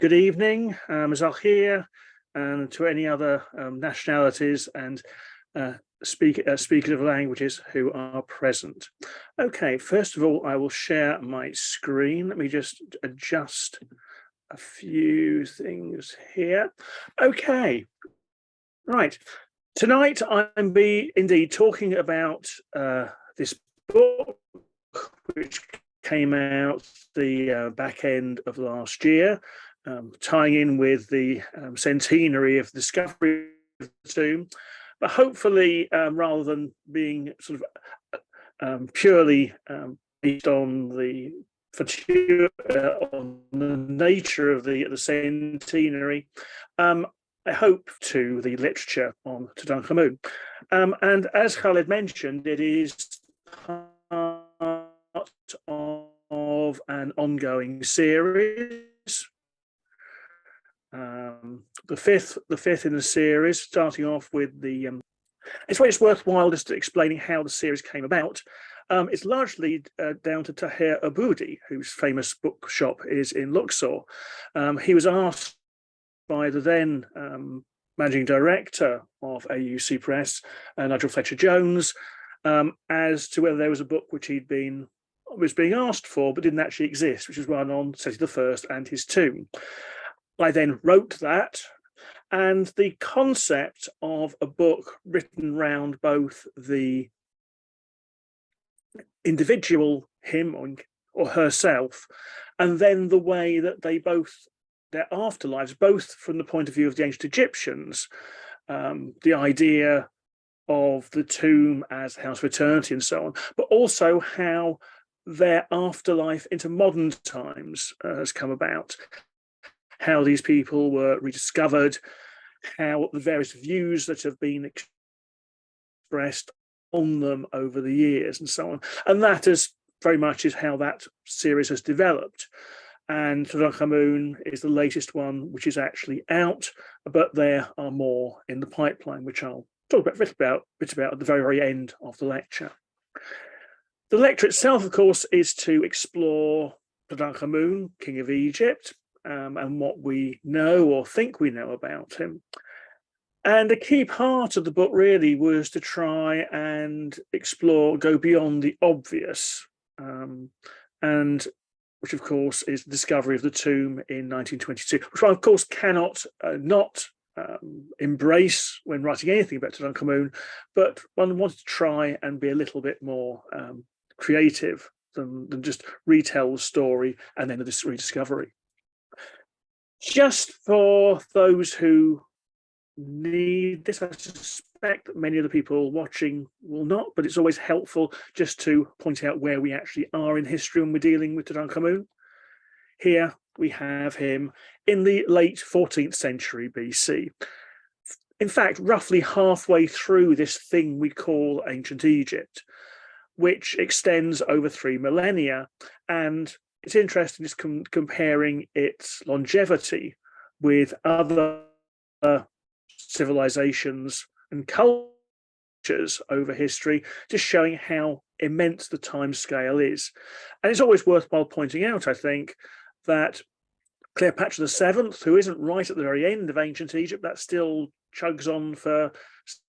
Good evening, Zahir, and to any other nationalities and speakers of languages who are present. Okay, first of all, I will share my screen. Let me just adjust a few things here. Okay, right. Tonight, I'm indeed talking about this book, which came out the back end of last year, tying in with the centenary of the discovery of the tomb, but hopefully rather than being sort of purely based on the on the nature of the centenary, I hope to the literature on Tutankhamun. And as Khaled mentioned, it is part of an ongoing series. The fifth in the series, starting off with the. It's worthwhile just explaining how the series came about. It's largely down to Tahir Aboudi, whose famous bookshop is in Luxor. He was asked by the then managing director of AUC Press, Nigel Fletcher-Jones, as to whether there was a book which was being asked for but didn't actually exist, which was one on Seti I and his tomb. I then wrote that, and the concept of a book written round both the individual, him or herself, and then the way that their afterlives, both from the point of view of the ancient Egyptians, the idea of the tomb as house of eternity and so on, but also how their afterlife into modern times has come about, how these people were rediscovered, how the various views that have been expressed on them over the years and so on. And that is very much how that series has developed. And Tutankhamun is the latest one, which is actually out, but there are more in the pipeline, which I'll talk a bit about at the very, very end of the lecture. The lecture itself, of course, is to explore Tutankhamun, King of Egypt, and what we know or think we know about him. And a key part of the book really was to try and go beyond the obvious, and which of course is the discovery of the tomb in 1922, which I of course cannot not embrace when writing anything about Tutankhamun, but one wanted to try and be a little bit more creative than just retell the story and then this rediscovery. Just for those who need this, I suspect that many of the people watching will not, but it's always helpful just to point out where we actually are in history when we're dealing with Tutankhamun. Here we have him in the late 14th century BC. In fact, roughly halfway through this thing we call ancient Egypt, which extends over 3 millennia. And it's interesting just comparing its longevity with other civilizations and cultures over history, just showing how immense the time scale is. And it's always worthwhile pointing out, I think, that Cleopatra VII, who isn't right at the very end of ancient Egypt, that still chugs on for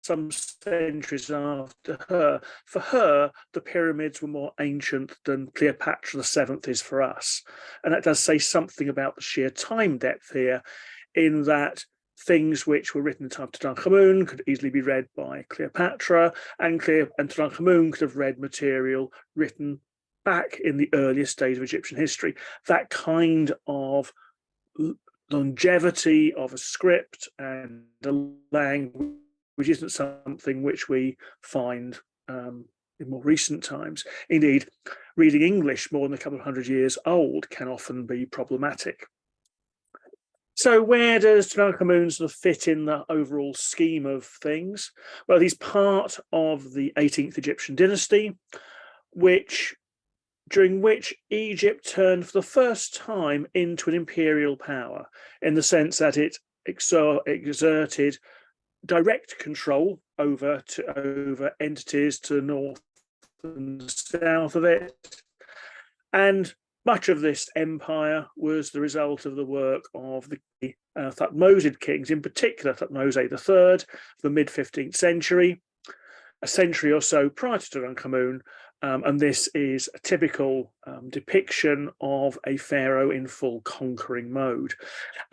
some centuries after her. For her, the pyramids were more ancient than Cleopatra VII is for us. And that does say something about the sheer time depth here, in that things which were written in the time of Tutankhamun could easily be read by Cleopatra, and Tutankhamun could have read material written back in the earliest days of Egyptian history. That kind of longevity of a script and a language isn't something which we find in more recent times. Indeed, reading English more than a couple of hundred years old can often be problematic. So where does Tutankhamun sort of fit in the overall scheme of things? Well, he's part of the 18th Egyptian dynasty, during which Egypt turned for the first time into an imperial power, in the sense that it exerted direct control over entities to the north and south of it, and Much of this empire was the result of the work of the Thutmosid kings, in particular Thutmose III, of the mid-15th century, a century or so prior to Tutankhamun, and this is a typical depiction of a pharaoh in full conquering mode.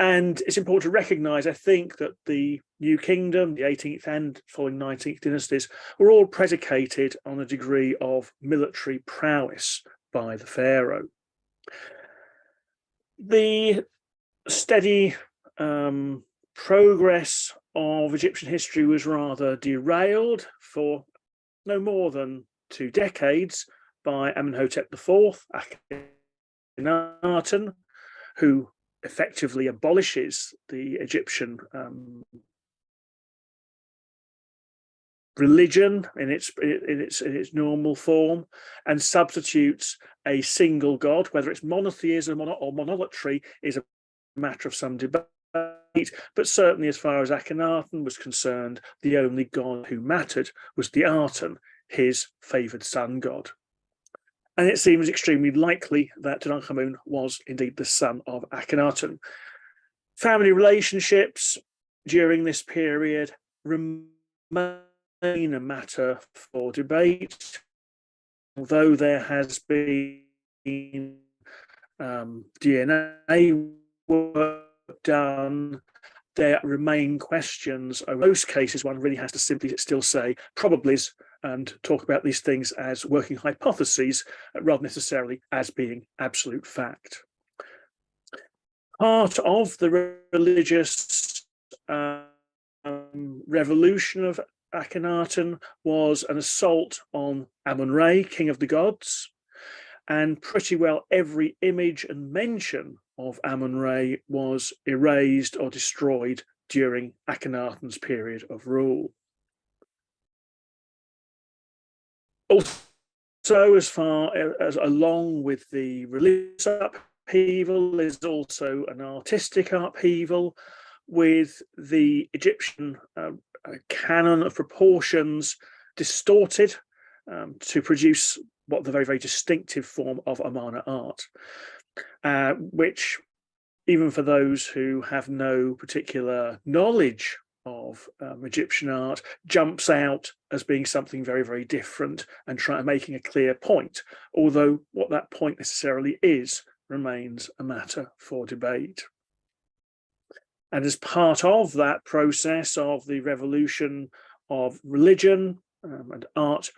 And it's important to recognise, I think, that the New Kingdom, the 18th and following 19th dynasties, were all predicated on a degree of military prowess by the pharaoh. The steady progress of Egyptian history was rather derailed for no more than 2 decades by Amenhotep IV, Akhenaten, who effectively abolishes the Egyptian religion in its normal form and substitutes a single god. Whether it's monotheism or monolatry is a matter of some debate, but certainly as far as Akhenaten was concerned, the only god who mattered was the Aten, his favoured sun god. And it seems extremely likely that Tutankhamun was indeed the son of Akhenaten. Family relationships during this period remain a matter for debate, although there has been DNA work done. There remain questions. In most cases, one really has to simply still say probablys and talk about these things as working hypotheses rather necessarily as being absolute fact. Part of the religious revolution of Akhenaten was an assault on Amun-Re, king of the gods, and pretty well every image and mention of Amun-Re was erased or destroyed during Akhenaten's period of rule. Also, as far as along with the religious upheaval, there's also an artistic upheaval with the Egyptian canon of proportions distorted to produce what the very, very distinctive form of Amarna art, which, even for those who have no particular knowledge of Egyptian art, jumps out as being something very, very different and making a clear point, although what that point necessarily is remains a matter for debate. And as part of that process of the revolution of religion and art,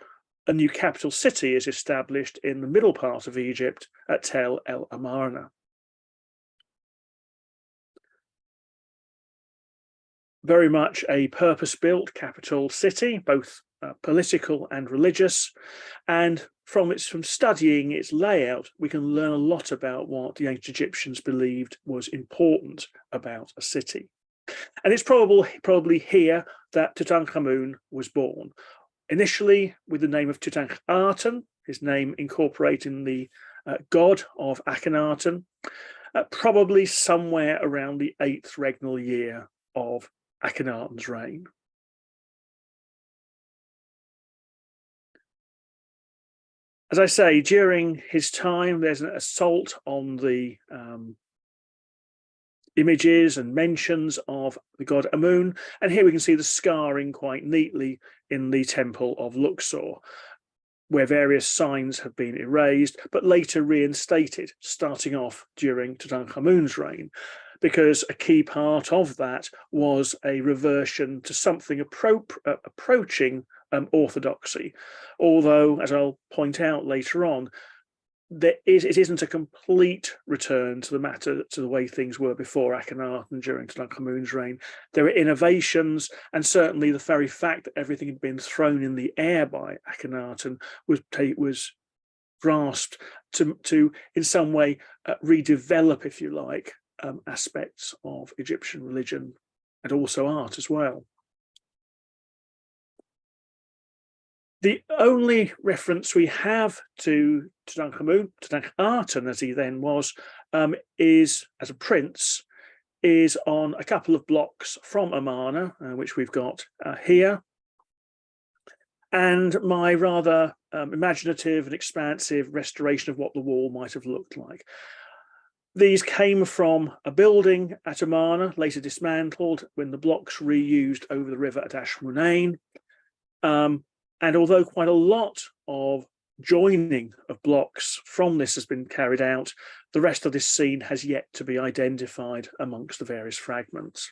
a new capital city is established in the middle part of Egypt at Tel El Amarna. Very much a purpose-built capital city, both political and religious, and from studying its layout, we can learn a lot about what the ancient Egyptians believed was important about a city. And it's probably here that Tutankhamun was born, initially with the name of Tutankhaten, his name incorporating the god of Akhenaten, probably somewhere around the 8th regnal year of Akhenaten's reign. As I say, during his time, there's an assault on the images and mentions of the god Amun, and here we can see the scarring quite neatly in the temple of Luxor, where various signs have been erased, but later reinstated, starting off during Tutankhamun's reign, because a key part of that was a reversion to something approaching orthodoxy. Although, as I'll point out later on, it isn't a complete return to the way things were before Akhenaten during Tutankhamun's reign. There were innovations, and certainly the very fact that everything had been thrown in the air by Akhenaten was grasped to in some way redevelop, if you like, aspects of Egyptian religion and also art as well. The only reference we have to Tutankhaten, as he then was, is as a prince, is on a couple of blocks from Amarna, which we've got here. and my rather imaginative and expansive restoration of what the wall might have looked like. These came from a building at Amarna, later dismantled when the blocks reused over the river at Ashmunain. And although quite a lot of joining of blocks from this has been carried out, the rest of this scene has yet to be identified amongst the various fragments.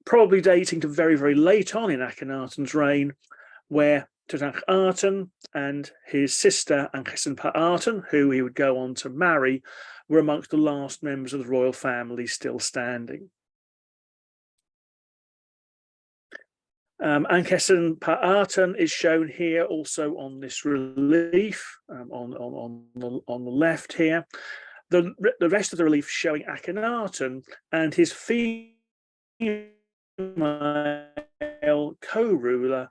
Probably dating to very, very late on in Akhenaten's reign, where Tutankhamun and his sister Ankhesenpa'aten, who he would go on to marry, were amongst the last members of the royal family still standing. Ankhesenpa'aten is shown here also on this relief on the left here. The rest of the relief showing Akhenaten and his female co-ruler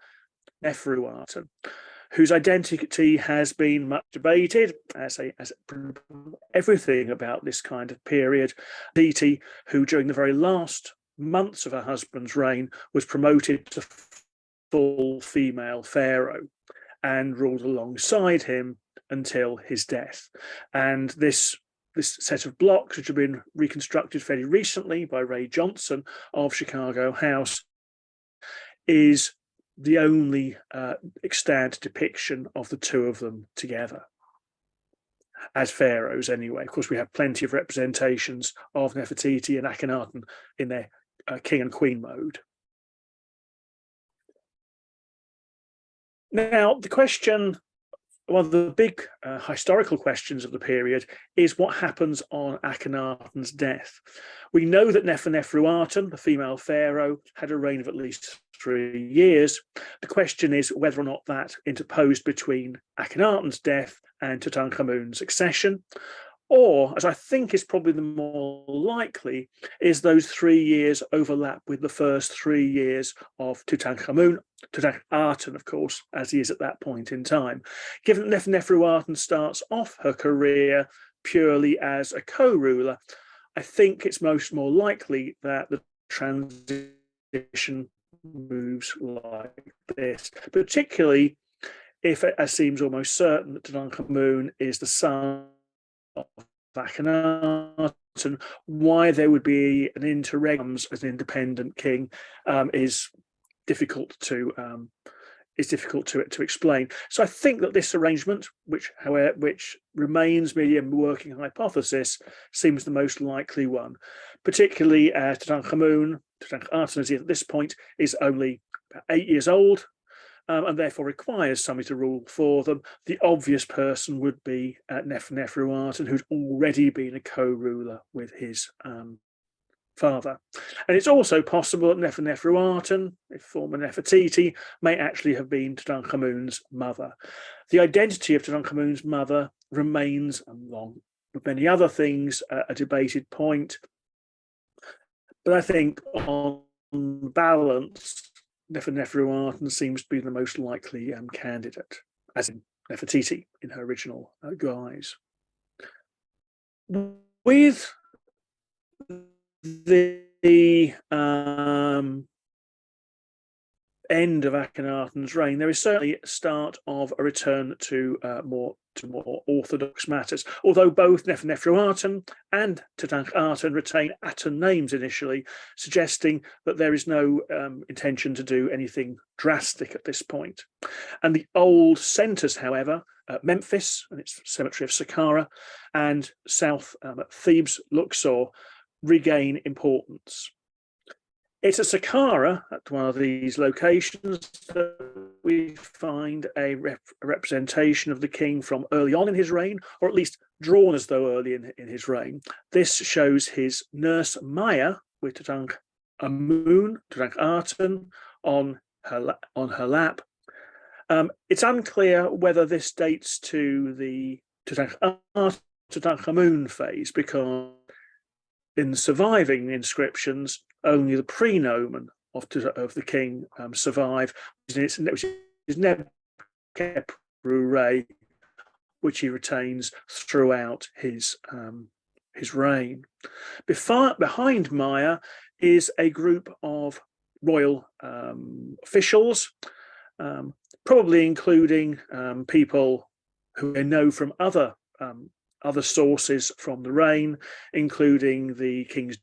Neferuaten, whose identity has been much debated, as everything about this kind of period. Titi, who during the very last months of her husband's reign was promoted to full female pharaoh and ruled alongside him until his death. And this set of blocks, which have been reconstructed fairly recently by Ray Johnson of Chicago House, is the only extant depiction of the two of them together as pharaohs anyway. Of course, we have plenty of representations of Nefertiti and Akhenaten in their king and queen mode. Now, the question, one of the big historical questions of the period is what happens on Akhenaten's death. We know that Neferuaten, the female pharaoh, had a reign of at least 3 years. The question is whether or not that interposed between Akhenaten's death and Tutankhamun's accession, or, as I think is probably the more likely, is those 3 years overlap with the first 3 years of Tutankhamun, Tutankhaten, of course, as he is at that point in time. Given that Neferuaten starts off her career purely as a co-ruler, I think it's more likely that the transition moves like this, particularly if it seems almost certain that Tutankhamun is the son of Akhenaten. Why there would be an interregnum as an independent king is difficult to explain. So I think that this arrangement, which remains merely a working hypothesis, seems the most likely one, particularly as Tutankhaten, as he at this point is only 8 years old, and therefore requires somebody to rule for them. The obvious person would be Neferuaten, who's already been a co-ruler with his father. And it's also possible that Neferuaten, if former Nefertiti, may actually have been Tutankhamun's mother. The identity of Tutankhamun's mother remains, along with many other things, a debated point. But I think on balance, Neferuaten seems to be the most likely candidate, as in Nefertiti in her original guise. With the end of Akhenaten's reign, there is certainly a start of a return to more orthodox matters. Although both Neferuaten and Tutankhaten retain Aten names initially, suggesting that there is no intention to do anything drastic at this point. And the old centres, however, Memphis and its cemetery of Saqqara, and south at Thebes, Luxor, regain importance. It's at Saqqara, at one of these locations, that we find a representation of the king from early on in his reign, or at least drawn as though early in his reign. This shows his nurse Maya with Tutankhaten on her lap. It's unclear whether this dates to the Tutankhamun phase, because in surviving inscriptions, only the prenomen of the king survive, which is Nebuchadnezzar, which he retains throughout his reign. Behind Maya is a group of royal officials probably including people who we know from other sources from the reign, including the king's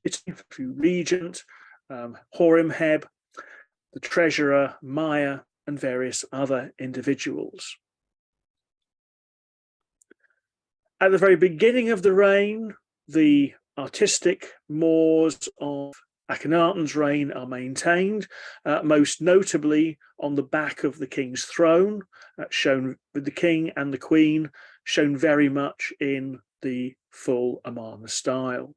regent, Horemheb, the treasurer, Maya, and various other individuals. At the very beginning of the reign, the artistic mores of Akhenaten's reign are maintained, most notably on the back of the king's throne, shown with the king and the queen, shown very much in the full Amarna style.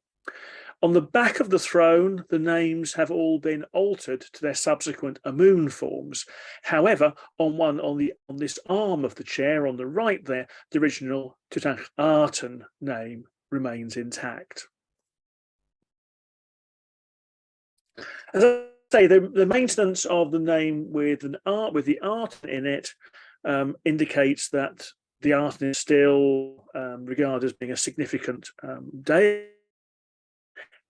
On the back of the throne, the names have all been altered to their subsequent Amun forms. However, on this arm of the chair on the right there, the original Tutankhamun name remains intact. As I say, the maintenance of the name with the art in it indicates that the art is still regarded as being a significant deity.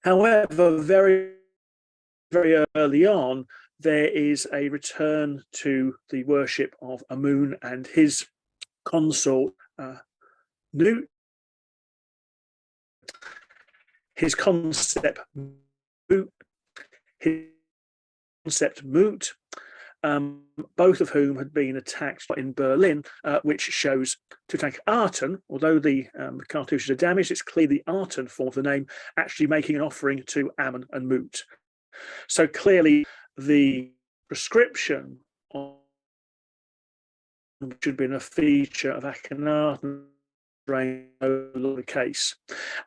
However, very, very early on, there is a return to the worship of Amun and his consort, Nut, his concept Mut, both of whom had been attacked in Berlin, which shows Tutankhamun. Although the cartouches are damaged, it's clear the Aten form of the name actually making an offering to Amun and Mut. So clearly the prescription which had been a feature of Akhenaten's reign no longer the case.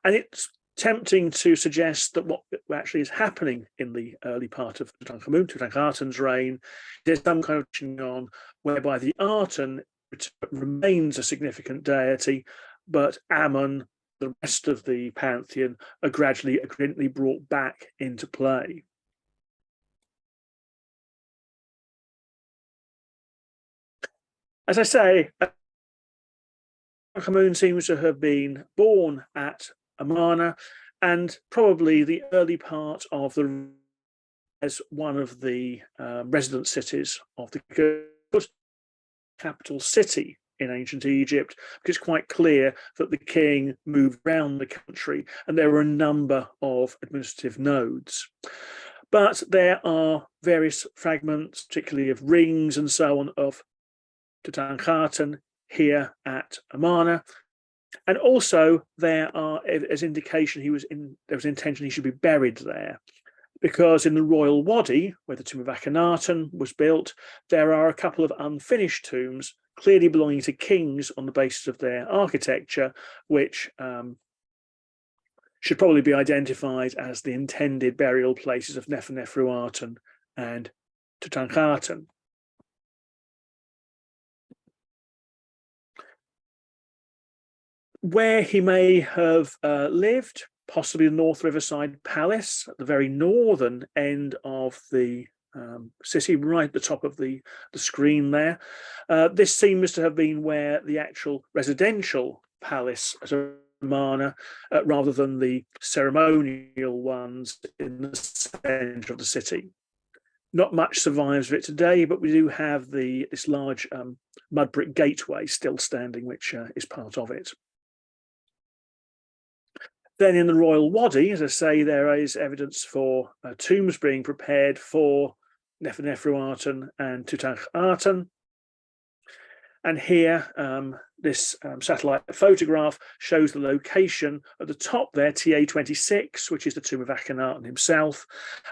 And it's tempting to suggest that what actually is happening in the early part of Tutankhamun's reign, there's some kind of thing on whereby the Aten remains a significant deity, but Amun, the rest of the pantheon, are gradually brought back into play. As I say, Tutankhamun seems to have been born at Amarna, and probably the early part of the as one of the resident cities of the capital city in ancient Egypt, because it's quite clear that the king moved around the country and there were a number of administrative nodes. But there are various fragments, particularly of rings and so on, of Tutankhamun here at Amarna. And also there are, as indication there was intention he should be buried there, because in the royal wadi, where the tomb of Akhenaten was built, there are a couple of unfinished tombs clearly belonging to kings on the basis of their architecture, which should probably be identified as the intended burial places of Neferneferuaten and Tutankhamun. Where he may have lived, possibly the North Riverside Palace at the very northern end of the city, right at the top of the screen there. This seems to have been where the actual residential palace at Amarna, rather than the ceremonial ones in the centre of the city. Not much survives of it today, but we do have this large mud brick gateway still standing, which is part of it. Then in the royal wadi, as I say, there is evidence for tombs being prepared for Neferneferuaten and Tutankhamun. And here, this satellite photograph shows the location at the top there, TA26, which is the tomb of Akhenaten himself.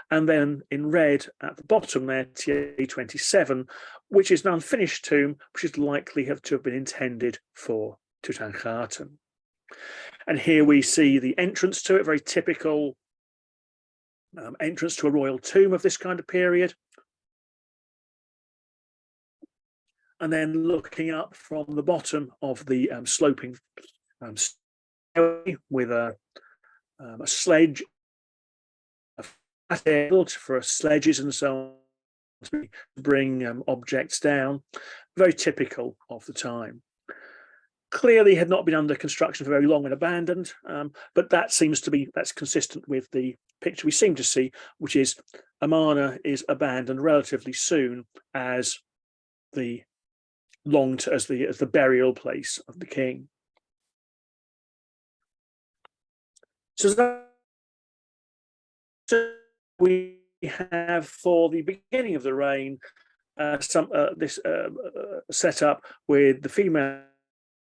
And then in red at the bottom there, TA27, which is an unfinished tomb, which is likely to have been intended for Tutankhamun. And here we see the entrance to it, very typical entrance to a royal tomb of this kind of period. And then looking up from the bottom of the sloping stairway with a sledge, built for sledges and so on to bring objects down, very typical of the time. Clearly had not been under construction for very long and abandoned, but that's consistent with the picture we seem to see, which is Amarna is abandoned relatively soon as the longed as the burial place of the king. So that we have, for the beginning of the reign, this setup with the female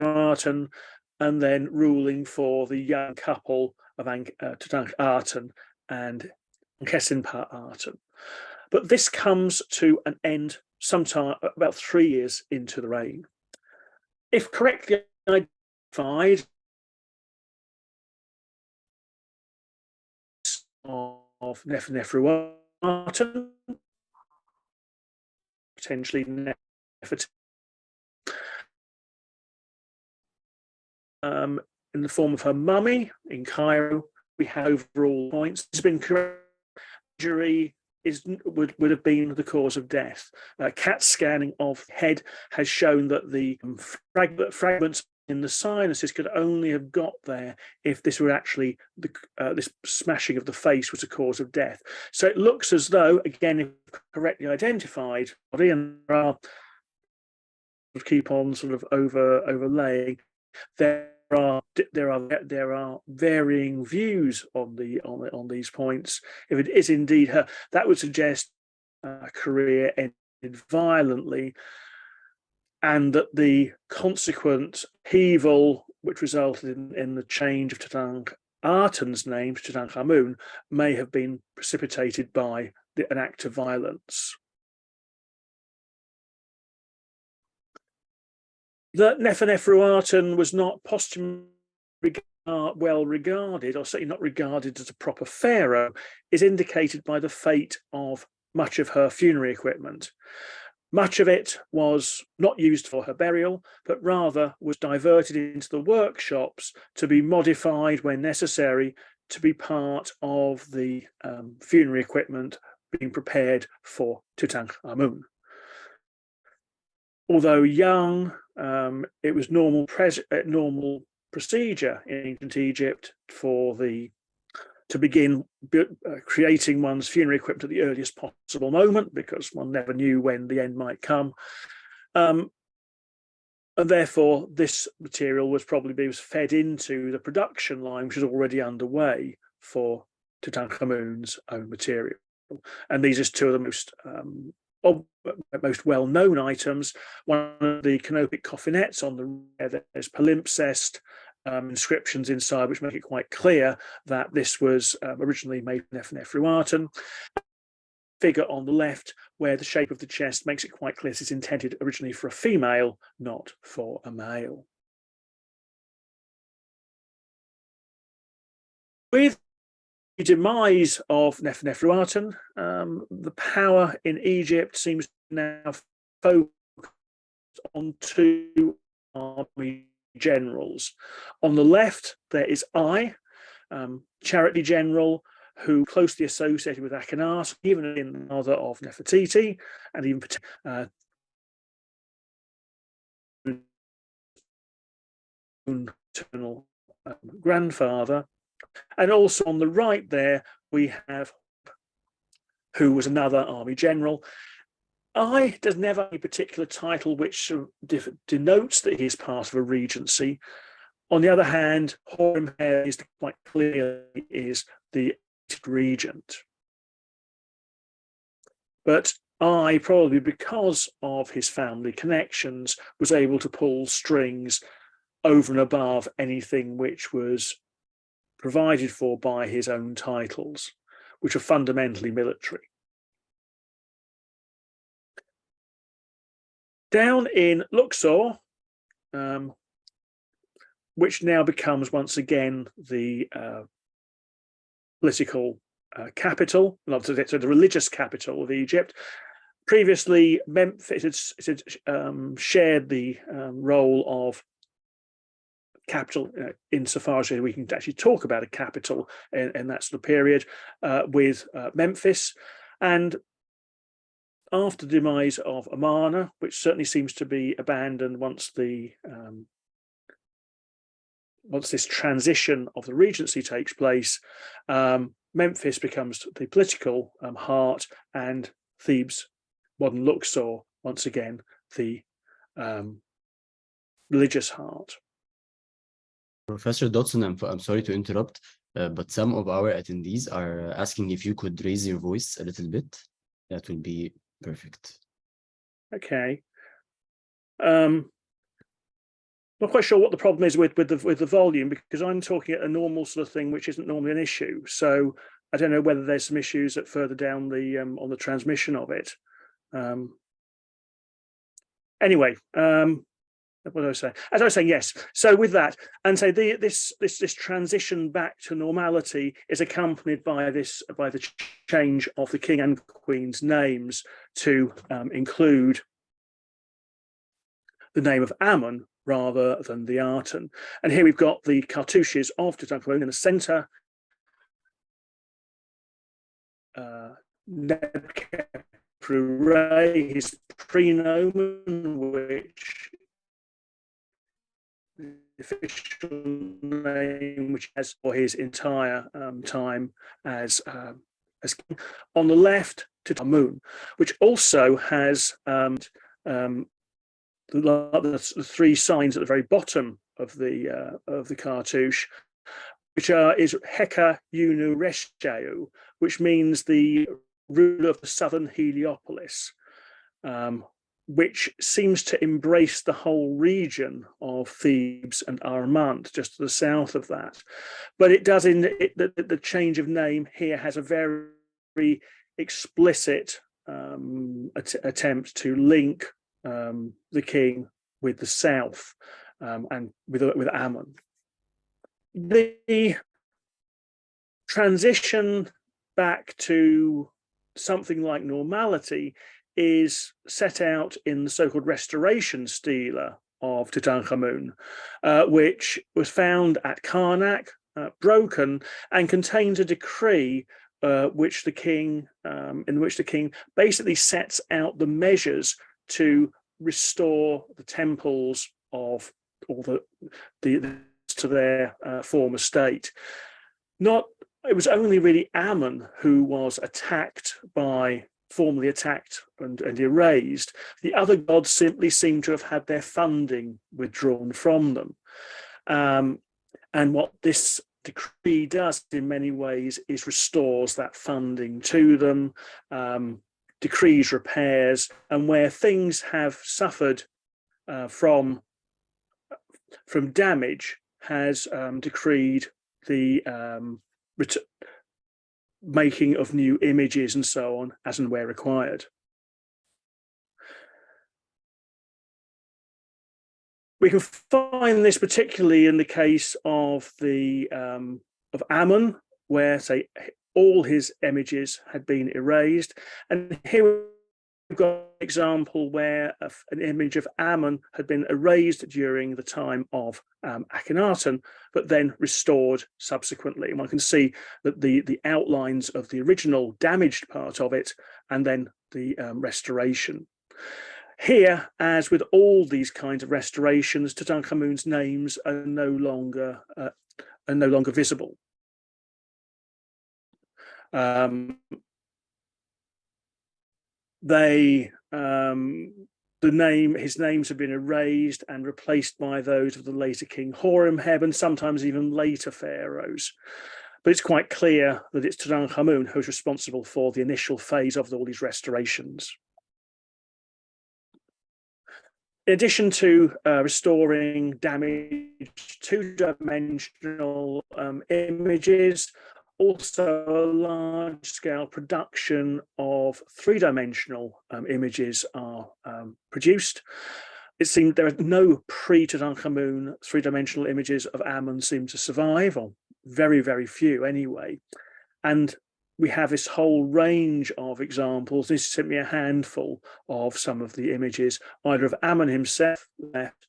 Martin, and then ruling for the young couple of Tutankhamun and Ankhesenpa-Arten. But this comes to an end sometime about 3 years into the reign. If correctly identified, of Nefertiti, potentially Nefertiti, in the form of her mummy in Cairo. We have overall points. It's been correct. Injury would have been the cause of death. CAT scanning of head has shown that the fragments in the sinuses could only have got there if this were actually this smashing of the face was a cause of death. So it looks as though, again, if correctly identified, and keep on sort of overlaying, there are varying views on these points. If it is indeed her, that would suggest a career ended violently, and that the consequent upheaval, which resulted in the change of Tutankhamun's name to Tutankhamun, may have been precipitated by an act of violence. That Nefertiti was not posthumously well regarded, or certainly not regarded as a proper pharaoh, is indicated by the fate of much of her funerary equipment. Much of it was not used for her burial, but rather was diverted into the workshops to be modified when necessary to be part of the funerary equipment being prepared for Tutankhamun. Although young, it was normal procedure in ancient Egypt to begin creating one's funerary equipment at the earliest possible moment, because one never knew when the end might come. And therefore, this material was fed into the production line, which was already underway for Tutankhamun's own material. And these are two of the most well-known items. One of the canopic coffinets on the rear, there's palimpsest inscriptions inside, which make it quite clear that this was originally made for Nefertiti. Figure on the left, where the shape of the chest makes it quite clear this is intended originally for a female, not for a male. With the demise of Nefertiti, the power in Egypt seems now focused on two army generals. On the left, there is Charity General, who closely associated with Akhenaten, even in the mother of Nefertiti, and even paternal grandfather. And also on the right there, we have who was another army general. Does never have a particular title which denotes that he is part of a regency. On the other hand, Horemheb is quite clearly is the regent. But probably because of his family connections, was able to pull strings over and above anything which was provided for by his own titles, which are fundamentally military. Down in Luxor, which now becomes once again the political capital, so the religious capital of Egypt. Previously, Memphis had shared the role of capital insofar as we can actually talk about a capital in that sort of period with Memphis. And after the demise of Amarna, which certainly seems to be abandoned once this transition of the regency takes place, Memphis becomes the political heart, and Thebes, modern Luxor, once again the religious heart. Professor Dodson, I'm sorry to interrupt, but some of our attendees are asking if you could raise your voice a little bit. That will be perfect. Okay. Not quite sure what the problem is with the volume, because I'm talking at a normal sort of thing, which isn't normally an issue. So I don't know whether there's some issues that further down the on the transmission of it. Anyway, what did I say? As I was saying, yes. So with that, and say this transition back to normality is accompanied by the change of the king and queen's names to include the name of Amun rather than the Aten. And here we've got the cartouches of Tutankhamun in the centre. Nebkepru, his prenomen, which the official name, which has for his entire time as king. On the left, Tutankhamun, which also has the three signs at the very bottom of the cartouche, which is Heka Unu Resheu, which means the ruler of the southern Heliopolis, which seems to embrace the whole region of Thebes and Amarna, just to the south of that. But it does the change of name here has a very explicit attempt to link the king with the south and with Ammon. The transition back to something like normality is set out in the so-called restoration stela of Tutankhamun, which was found at Karnak, broken, and contains a decree in which the king basically sets out the measures to restore the temples of all to their former state. It was only really Ammon who was formally attacked and erased. The other gods simply seem to have had their funding withdrawn from them. And what this decree does in many ways is restores that funding to them, decrees repairs, and where things have suffered from damage, has decreed the making of new images and so on, as and where required. We can find this particularly in the case of of Ammon, where, say, all his images had been erased, and here we've got an example where an image of Ammon had been erased during the time of Akhenaten, but then restored subsequently. And one can see that the outlines of the original damaged part of it, and then the restoration. Here, as with all these kinds of restorations, Tutankhamun's names are no longer visible. His names have been erased and replaced by those of the later King Horemheb and sometimes even later pharaohs. But it's quite clear that it's Tutankhamun who's responsible for the initial phase of all these restorations. In addition to restoring damaged two-dimensional images, also a large-scale production of three-dimensional images are produced. It seemed there are no pre-Tutankhamun three-dimensional images of Ammon seem to survive, or very, very few anyway. And we have this whole range of examples. This is simply a handful of some of the images, either of Ammon himself left,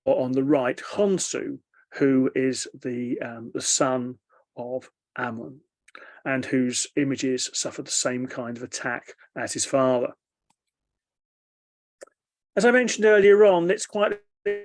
or on the right, Khonsu, who is the son of Ammon, and whose images suffered the same kind of attack as his father. As I mentioned earlier on, it's quite an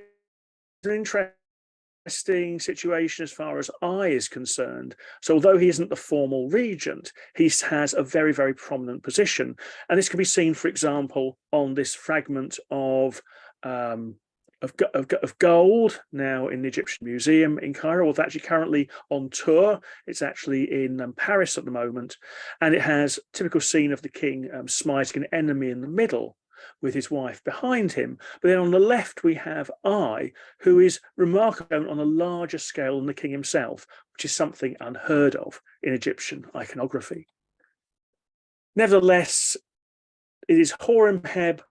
interesting situation as far as Ai is concerned. So although he isn't the formal regent, he has a very, very prominent position. And this can be seen, for example, on this fragment of of gold now in the Egyptian Museum in Cairo. Well, it's actually currently on tour. It's actually in Paris at the moment, and it has a typical scene of the king smiting an enemy in the middle with his wife behind him. But then on the left we have Ai, who is remarkable on a larger scale than the king himself, which is something unheard of in Egyptian iconography. Nevertheless, it is Horemheb,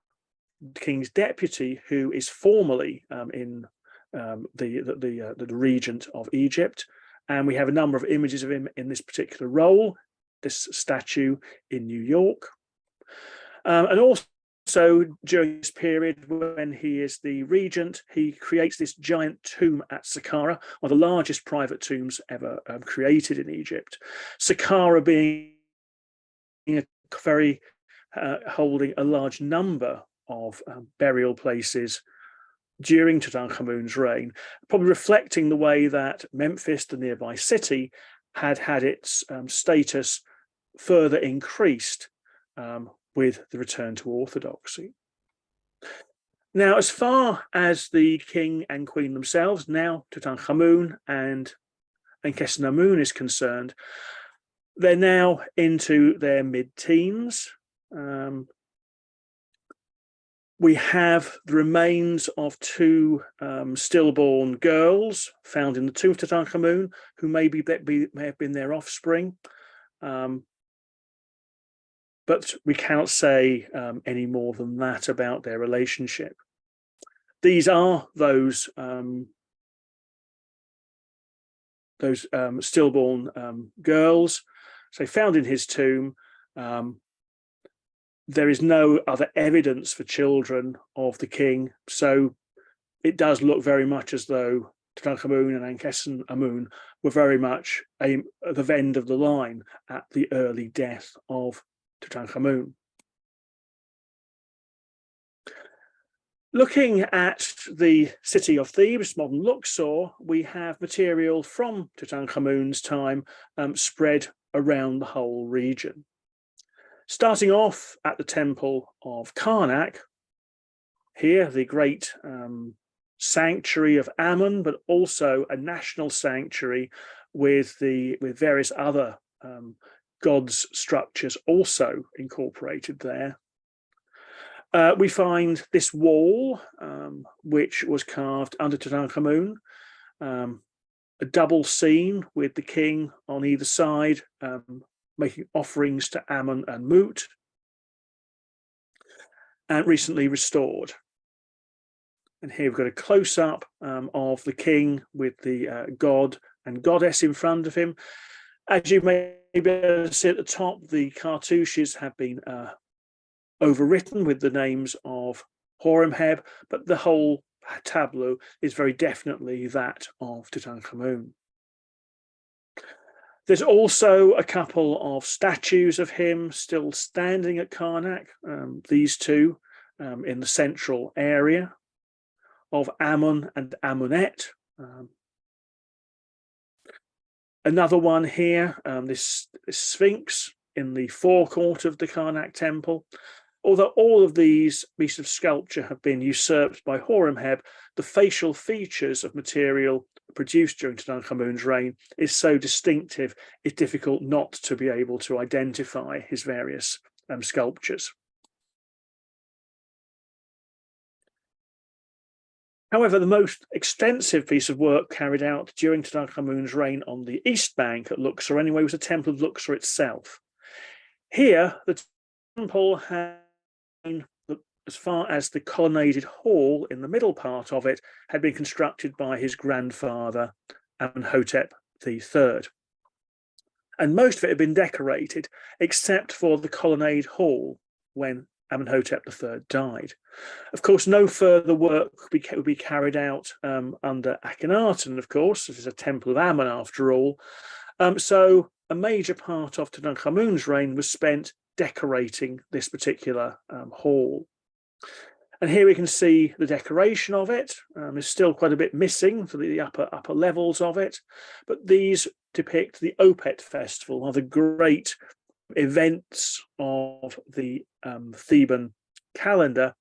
the king's deputy, who is formally in the regent of Egypt, and we have a number of images of him in this particular role, this statue in New York, and also during this period when he is the regent, he creates this giant tomb at Saqqara, one of the largest private tombs ever created in Egypt. Saqqara being a very holding a large number of burial places during Tutankhamun's reign, probably reflecting the way that Memphis, the nearby city, had its status further increased with the return to orthodoxy. Now, as far as the king and queen themselves, now Tutankhamun and Ankhesenamun is concerned, they're now into their mid-teens. We have the remains of two stillborn girls found in the tomb of Tutankhamun, who may have been their offspring. But we cannot say any more than that about their relationship. These are those stillborn girls, so found in his tomb. There is no other evidence for children of the king, so it does look very much as though Tutankhamun and Ankhesenamun were very much at the end of the line at the early death of Tutankhamun. Looking at the city of Thebes, modern Luxor, we have material from Tutankhamun's time spread around the whole region. Starting off at the temple of Karnak, here the great sanctuary of Ammon, but also a national sanctuary with various other gods' structures also incorporated there. We find this wall, which was carved under Tutankhamun, a double scene with the king on either side, making offerings to Ammon and Mut, and recently restored. And here we've got a close-up of the king with the god and goddess in front of him. As you may be able to see at the top, the cartouches have been overwritten with the names of Horemheb, but the whole tableau is very definitely that of Tutankhamun. There's also a couple of statues of him still standing at Karnak, these two in the central area, of Ammon and Ammonet. Another one here, this Sphinx in the forecourt of the Karnak temple. Although all of these pieces of sculpture have been usurped by Horemheb, the facial features of material produced during Tutankhamun's reign is so distinctive, it's difficult not to be able to identify his various sculptures. However, the most extensive piece of work carried out during Tutankhamun's reign on the east bank at Luxor anyway was the Temple of Luxor itself. Here, the temple had, as far as the colonnaded hall in the middle part of it, had been constructed by his grandfather, Amenhotep III. And most of it had been decorated, except for the colonnade hall when Amenhotep III died. Of course, no further work would be carried out under Akhenaten, of course. This is a temple of Ammon after all. So a major part of Tutankhamun's reign was spent decorating this particular hall. And here we can see the decoration of it. There's still quite a bit missing for the upper levels of it, but these depict the Opet festival, one of the great events of the Theban calendar.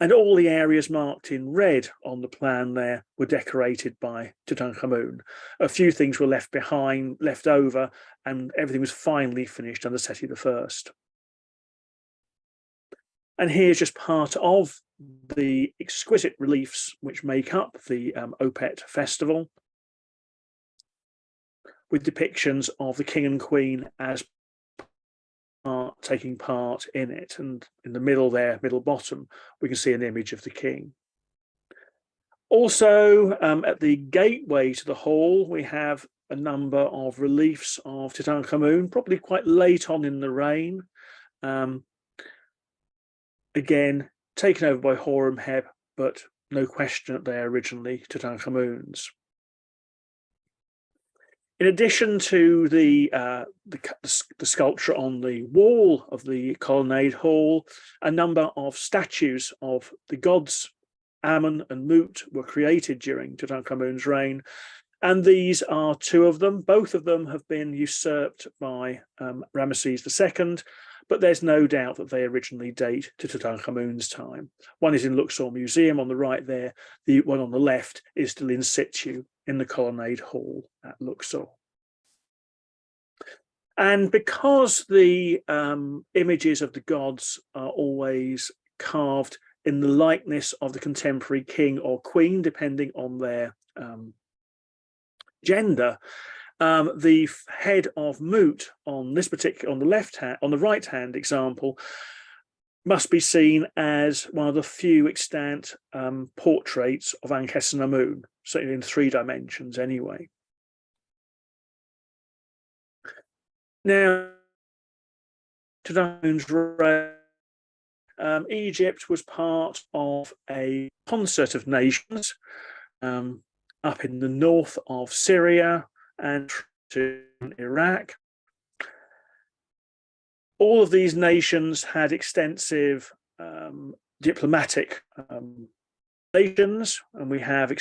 And all the areas marked in red on the plan there were decorated by Tutankhamun. A few things were left behind, left over, and everything was finally finished under Seti I. And here's just part of the exquisite reliefs which make up the Opet festival, with depictions of the king and queen as taking part in it. And in the middle there, middle bottom, we can see an image of the king. Also, at the gateway to the hall, we have a number of reliefs of Tutankhamun, probably quite late on in the reign. Again, taken over by Horemheb, but no question that they're originally Tutankhamun's. In addition to the sculpture on the wall of the colonnade hall, a number of statues of the gods Amun and Mut were created during Tutankhamun's reign, and these are two of them. Both of them have been usurped by Ramesses II, but there's no doubt that they originally date to Tutankhamun's time. One is in Luxor Museum on the right there. The one on the left is still in situ in the colonnade hall at Luxor. And because the images of the gods are always carved in the likeness of the contemporary king or queen, depending on their gender, the head of Mut on this particular, on the right hand example, must be seen as one of the few extant portraits of Ankhesenamun, certainly in 3 dimensions anyway. Now, Tutankhamun's reign, Egypt was part of a concert of nations up in the north of Syria and to Iraq. All of these nations had extensive diplomatic relations, and we have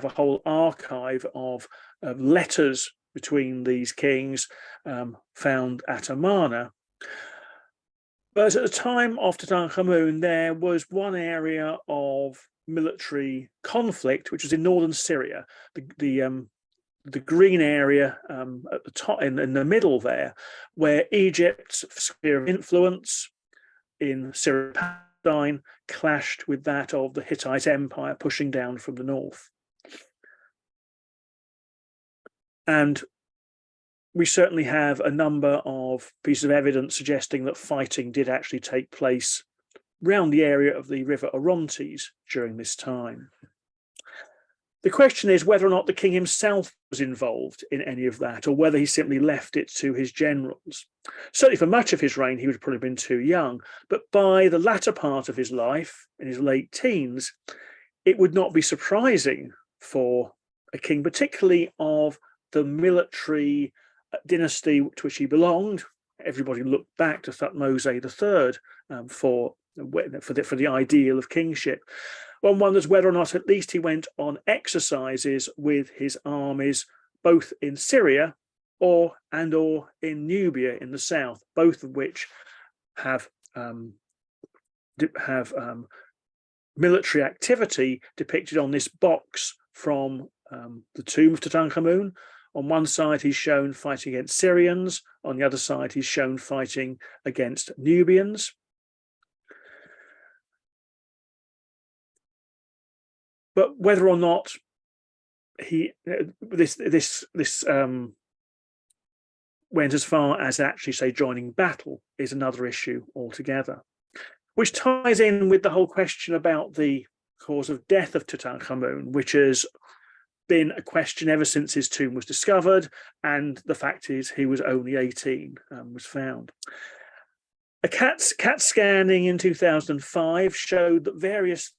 a whole archive of letters between these kings found at Amarna. But at the time of Tutankhamun, there was one area of military conflict, which was in northern Syria, the green area at the top, in the middle there, where Egypt's sphere of influence in Syria and Palestine clashed with that of the Hittite Empire pushing down from the north. And we certainly have a number of pieces of evidence suggesting that fighting did actually take place around the area of the river Orontes during this time. The question is whether or not the king himself was involved in any of that, or whether he simply left it to his generals. Certainly for much of his reign, he would have probably been too young, but by the latter part of his life, in his late teens, it would not be surprising for a king, particularly of the military dynasty to which he belonged. Everybody looked back to Thutmose III for the ideal of kingship. One wonders whether or not at least he went on exercises with his armies, both in Syria or in Nubia in the south, both of which have military activity depicted on this box from the tomb of Tutankhamun. On one side, he's shown fighting against Syrians. On the other side, he's shown fighting against Nubians. But whether or not this went as far as actually, say, joining battle is another issue altogether, which ties in with the whole question about the cause of death of Tutankhamun, which has been a question ever since his tomb was discovered, and the fact is he was only 18 was found. A CAT scanning in 2005 showed that various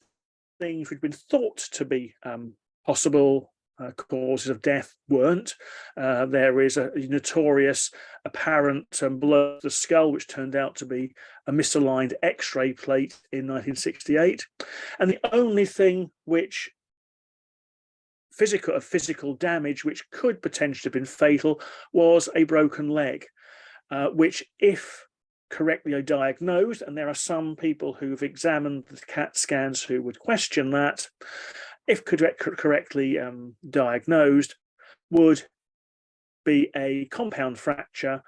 things which had been thought to be possible causes of death weren't. There is a notorious apparent blow to the skull, which turned out to be a misaligned X-ray plate in 1968. And the only thing which physical damage which could potentially have been fatal was a broken leg, which, if correctly diagnosed, and there are some people who've examined the CAT scans who would question that, if correctly diagnosed, would be a compound fracture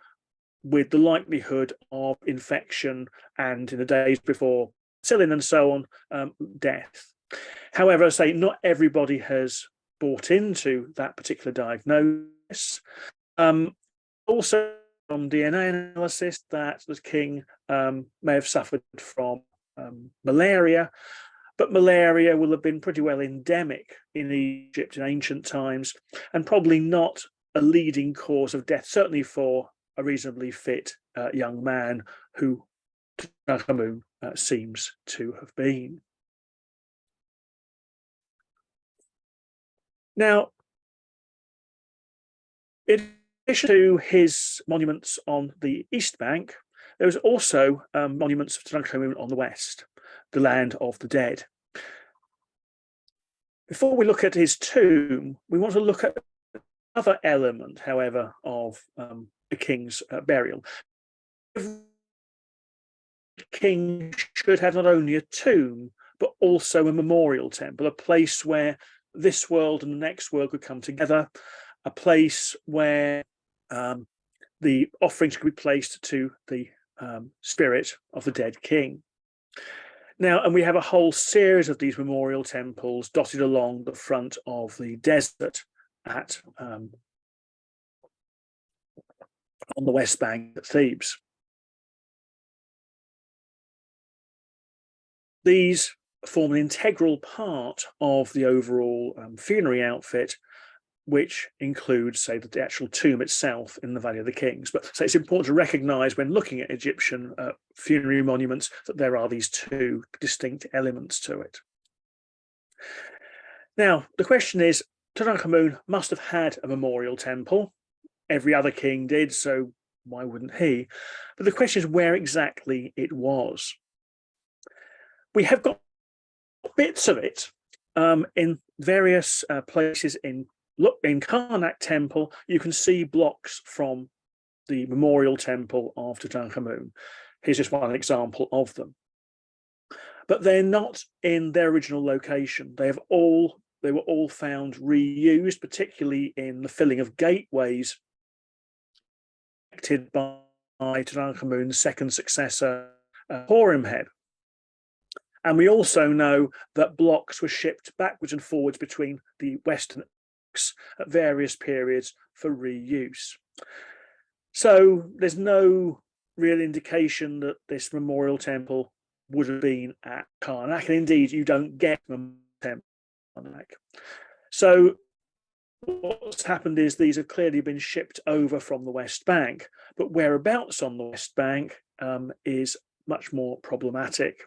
with the likelihood of infection and, in the days before sealing and so on, death. However, I say not everybody has bought into that particular diagnosis. Also, from DNA analysis, that the king may have suffered from malaria, but malaria will have been pretty well endemic in Egypt in ancient times, and probably not a leading cause of death, certainly for a reasonably fit young man who Tutankhamun seems to have been. Now, in addition to his monuments on the east bank, there was also monuments of Tutankhamun on the west, the land of the dead. Before we look at his tomb, we want to look at another element, however, of a king's burial. The king should have not only a tomb, but also a memorial temple, a place where this world and the next world could come together, a place where the offerings could be placed to the spirit of the dead king. Now, and we have a whole series of these memorial temples dotted along the front of the desert at on the west bank at Thebes. These form an integral part of the overall funerary outfit, which includes, say, the actual tomb itself in the Valley of the Kings. But so it's important to recognise when looking at Egyptian funerary monuments that there are these two distinct elements to it. Now, the question is, Tutankhamun must have had a memorial temple. Every other king did, so why wouldn't he? But the question is where exactly it was. We have got bits of it in various places in Karnak Temple. You can see blocks from the memorial temple of Tutankhamun. Here's just one example of them. But they're not in their original location. They were all found reused, particularly in the filling of gateways connected by Tutankhamun's second successor, Horemheb. And we also know that blocks were shipped backwards and forwards between the western at various periods for reuse. So there's no real indication that this memorial temple would have been at Karnak, and indeed you don't get a temple at Karnak. So what's happened is these have clearly been shipped over from the West Bank, but whereabouts on the West Bank is much more problematic.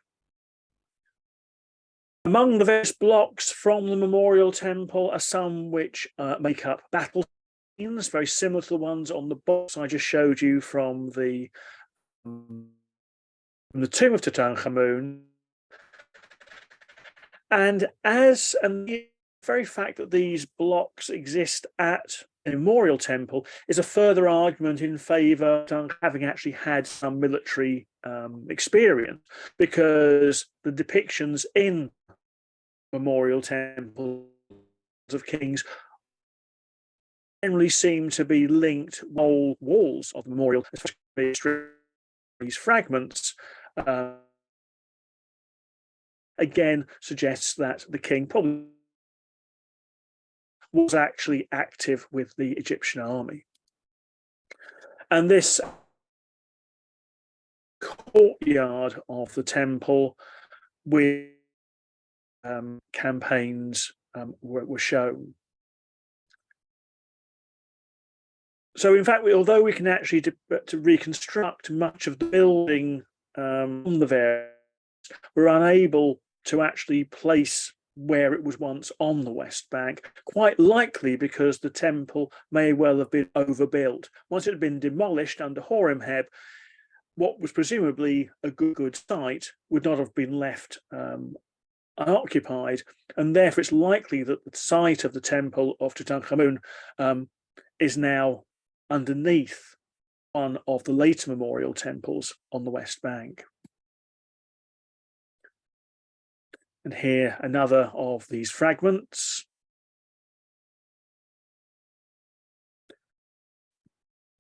Among the various blocks from the memorial temple are some which make up battle scenes, very similar to the ones on the box I just showed you from the tomb of Tutankhamun. And the very fact that these blocks exist at a memorial temple is a further argument in favour of having actually had some military experience, because the depictions in memorial temples of kings generally seem to be linked whole walls of the memorial, especially these fragments. Again, suggests that the king probably was actually active with the Egyptian army. And this courtyard of the temple with campaigns were shown. So in fact, although we can actually to reconstruct much of the building on the various, we're unable to actually place where it was once on the West Bank, quite likely because the temple may well have been overbuilt. Once it had been demolished under Horemheb, what was presumably a good site would not have been left unoccupied, and therefore it's likely that the site of the temple of Tutankhamun is now underneath one of the later memorial temples on the West Bank. And here another of these fragments.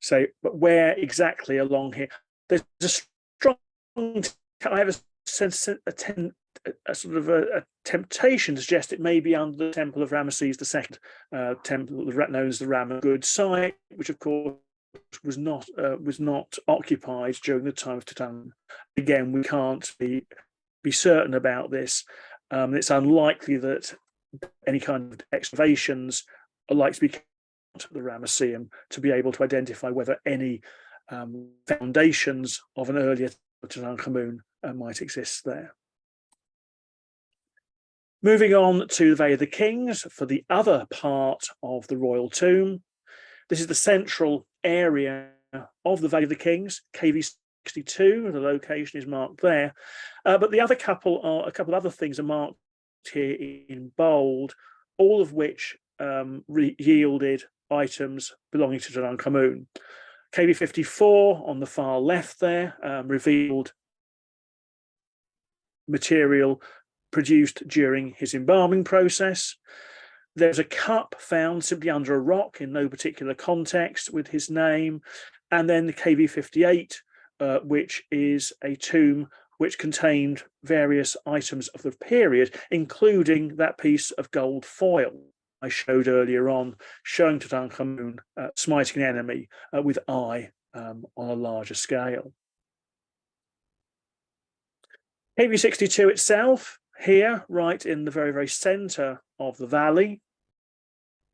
So, but where exactly along here? There's a strong, I have a sense, a sort of a temptation to suggest it may be under the temple of Ramesses II, temple known as the Ramagud site, which of course was not occupied during the time of Tutankhamun. Again, we can't be certain about this. It's unlikely that any kind of excavations are likely to be carried out at the Ramesseum to be able to identify whether any foundations of an earlier Tutankhamun might exist there. Moving on to the Valley of the Kings for the other part of the royal tomb. This is the central area of the Valley of the Kings, KV 62. The location is marked there, but a couple of other things are marked here in bold, all of which yielded items belonging to Tutankhamun. KV 54 on the far left there revealed material produced during his embalming process. There's a cup found simply under a rock in no particular context with his name. And then the KV 58, which is a tomb which contained various items of the period, including that piece of gold foil I showed earlier on, showing Tutankhamun smiting an enemy with eye on a larger scale. KV 62 itself, here, right in the very, very centre of the valley,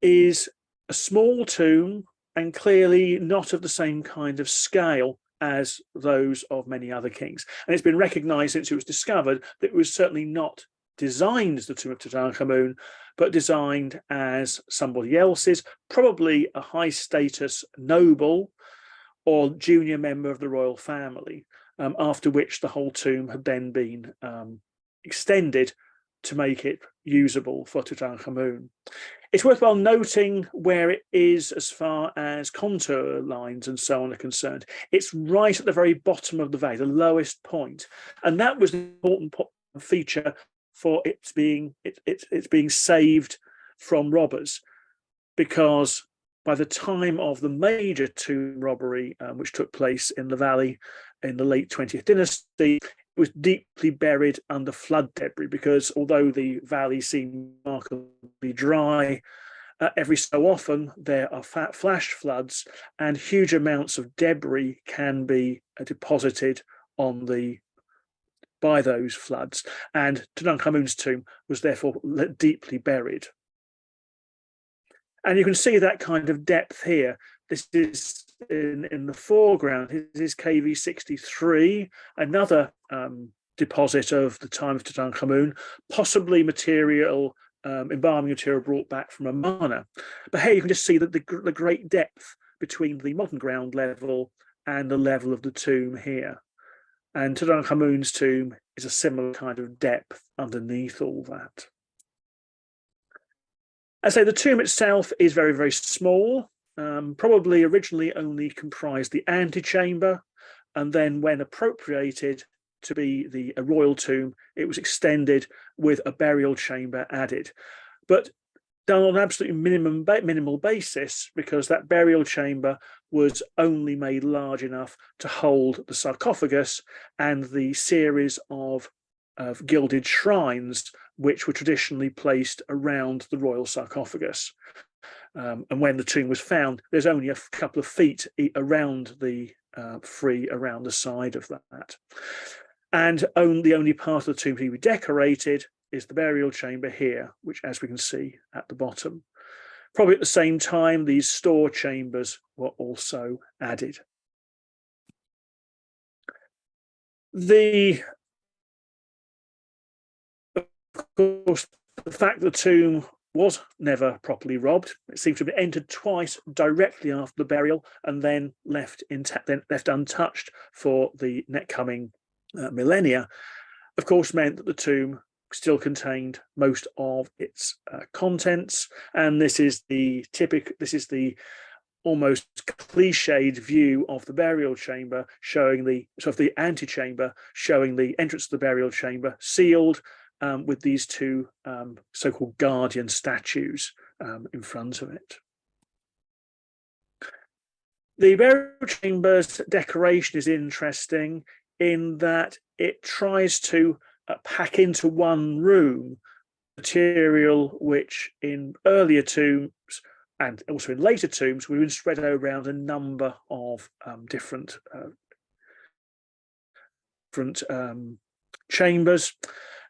is a small tomb and clearly not of the same kind of scale as those of many other kings. And it's been recognised since it was discovered that it was certainly not designed as the tomb of Tutankhamun, but designed as somebody else's, probably a high status noble or junior member of the royal family, after which the whole tomb had then been extended to make it usable for Tutankhamun. It's worthwhile noting where it is as far as contour lines and so on are concerned. It's right at the very bottom of the valley, the lowest point, and that was an important feature for its being saved from robbers, because by the time of the major tomb robbery, which took place in the valley in the late 20th dynasty, it was deeply buried under flood debris, because although the valley seemed remarkably dry, every so often there are flash floods and huge amounts of debris can be deposited by those floods, and Tutankhamun's tomb was therefore deeply buried. And you can see that kind of depth here. This is in the foreground. This is KV 63, another deposit of the time of Tutankhamun, possibly material, embalming material brought back from Amarna. But here you can just see that the great depth between the modern ground level and the level of the tomb here. And Tutankhamun's tomb is a similar kind of depth underneath all that. I say the tomb itself is very, very small, probably originally only comprised the antechamber, and then when appropriated to be a royal tomb, it was extended with a burial chamber added, but done on an absolutely minimal basis, because that burial chamber was only made large enough to hold the sarcophagus and the series of gilded shrines which were traditionally placed around the royal sarcophagus. And when the tomb was found, there's only a couple of feet around the around the side of that. And the only part of the tomb to be decorated is the burial chamber here, which, as we can see at the bottom. Probably at the same time, these store chambers were also added. Of course, the fact that the tomb was never properly robbed, it seems to have been entered twice directly after the burial and then left untouched for the next coming millennia, of course, meant that the tomb still contained most of its contents. And this is the almost cliched view of the burial chamber, showing the antechamber, showing the entrance to the burial chamber, sealed with these two so-called guardian statues in front of it. The burial chamber's decoration is interesting in that it tries to pack into one room material which in earlier tombs and also in later tombs would have been spread around a number of different chambers.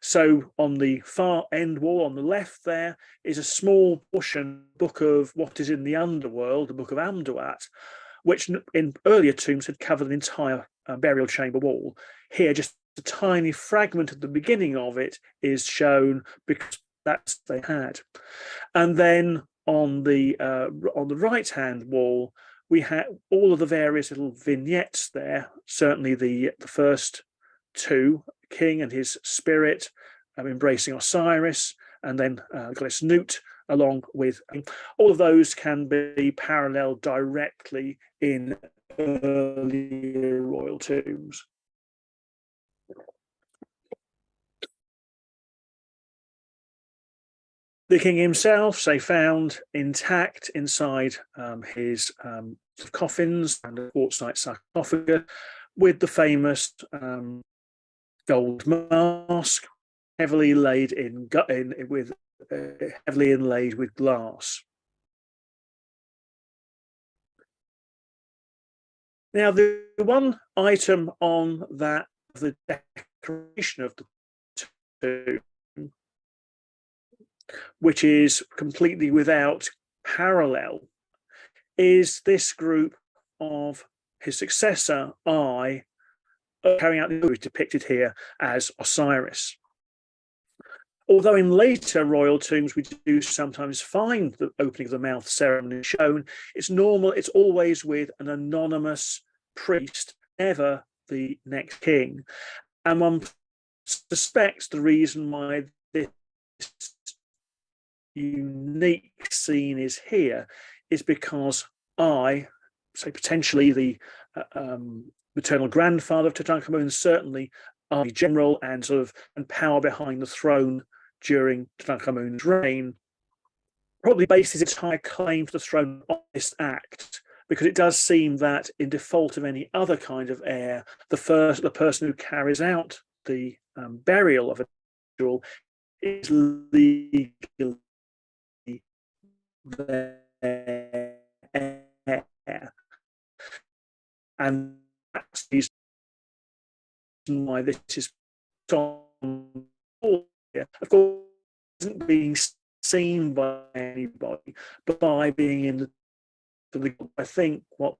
So on the far end wall on the left there is a small portion, book of what is in the underworld, the book of Amduat, which in earlier tombs had covered an entire burial chamber wall. Here, just a tiny fragment at the beginning of it is shown because that's they had. And then on the right hand wall, we have all of the various little vignettes there. Certainly the first two, king and his spirit embracing Osiris, and then goddess Nut, along with all of those can be paralleled directly in earlier royal tombs. The king himself, say, found intact inside his coffins and a quartzite sarcophagus with the famous gold mask, heavily inlaid with glass. Now, the one item on that, the decoration of the tomb, which is completely without parallel, is this group of his successor, carrying out the duties depicted here as Osiris. Although in later royal tombs we do sometimes find the opening of the mouth ceremony shown, it's always with an anonymous priest, never the next king. And one suspects the reason why this unique scene is here is because potentially the maternal grandfather of Tutankhamun, certainly army general and power behind the throne during Tutankhamun's reign, probably bases its entire claim to the throne on this act, because it does seem that in default of any other kind of heir, the person who carries out the burial of a individual is legally their heir. And that's the reason why this is on. Of course, it isn't being seen by anybody, but by being in I think what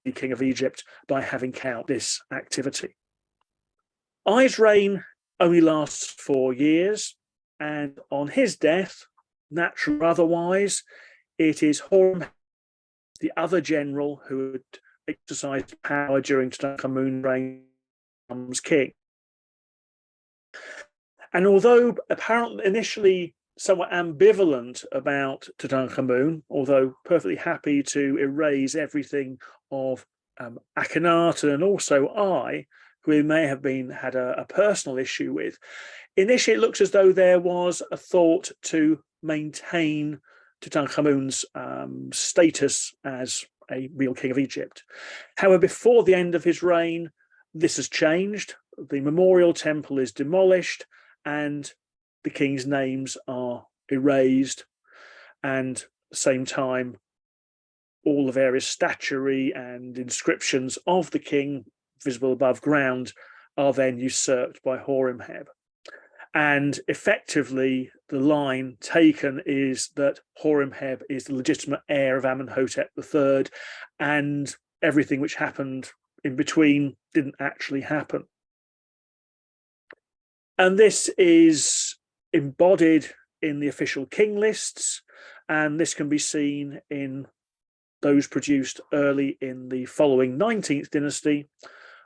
the King of Egypt by having carried out this activity. Ai's reign only lasts 4 years, and on his death, natural or otherwise, it is Horem, the other general who had exercised power during Tutankhamun's reign, becomes king. And although apparently initially somewhat ambivalent about Tutankhamun, although perfectly happy to erase everything of Akhenaten and also Ai, who he may have had a personal issue with, initially it looks as though there was a thought to maintain Tutankhamun's status as a real king of Egypt. However, before the end of his reign, this has changed. The memorial temple is demolished and the king's names are erased, and at the same time all the various statuary and inscriptions of the king visible above ground are then usurped by Horemheb. And effectively the line taken is that Horemheb is the legitimate heir of Amenhotep III, and everything which happened in between didn't actually happen. And this is embodied in the official king lists, and this can be seen in those produced early in the following 19th dynasty,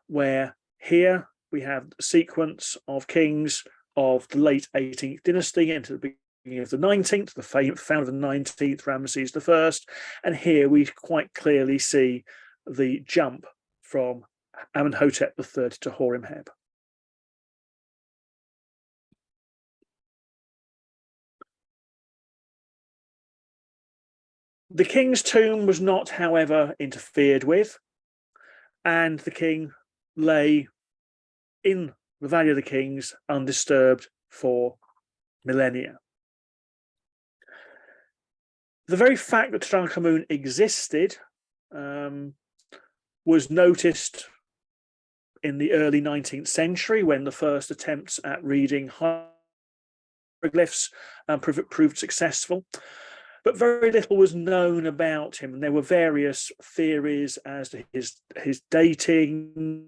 where here we have a sequence of kings of the late 18th dynasty into the of the 19th, the founder of the 19th, Ramesses I. And here we quite clearly see the jump from Amenhotep III to Horemheb. The king's tomb was not, however, interfered with, and the king lay in the Valley of the Kings undisturbed for millennia. The very fact that Tutankhamun existed was noticed in the early 19th century when the first attempts at reading hieroglyphs proved successful. But very little was known about him, and there were various theories as to his dating,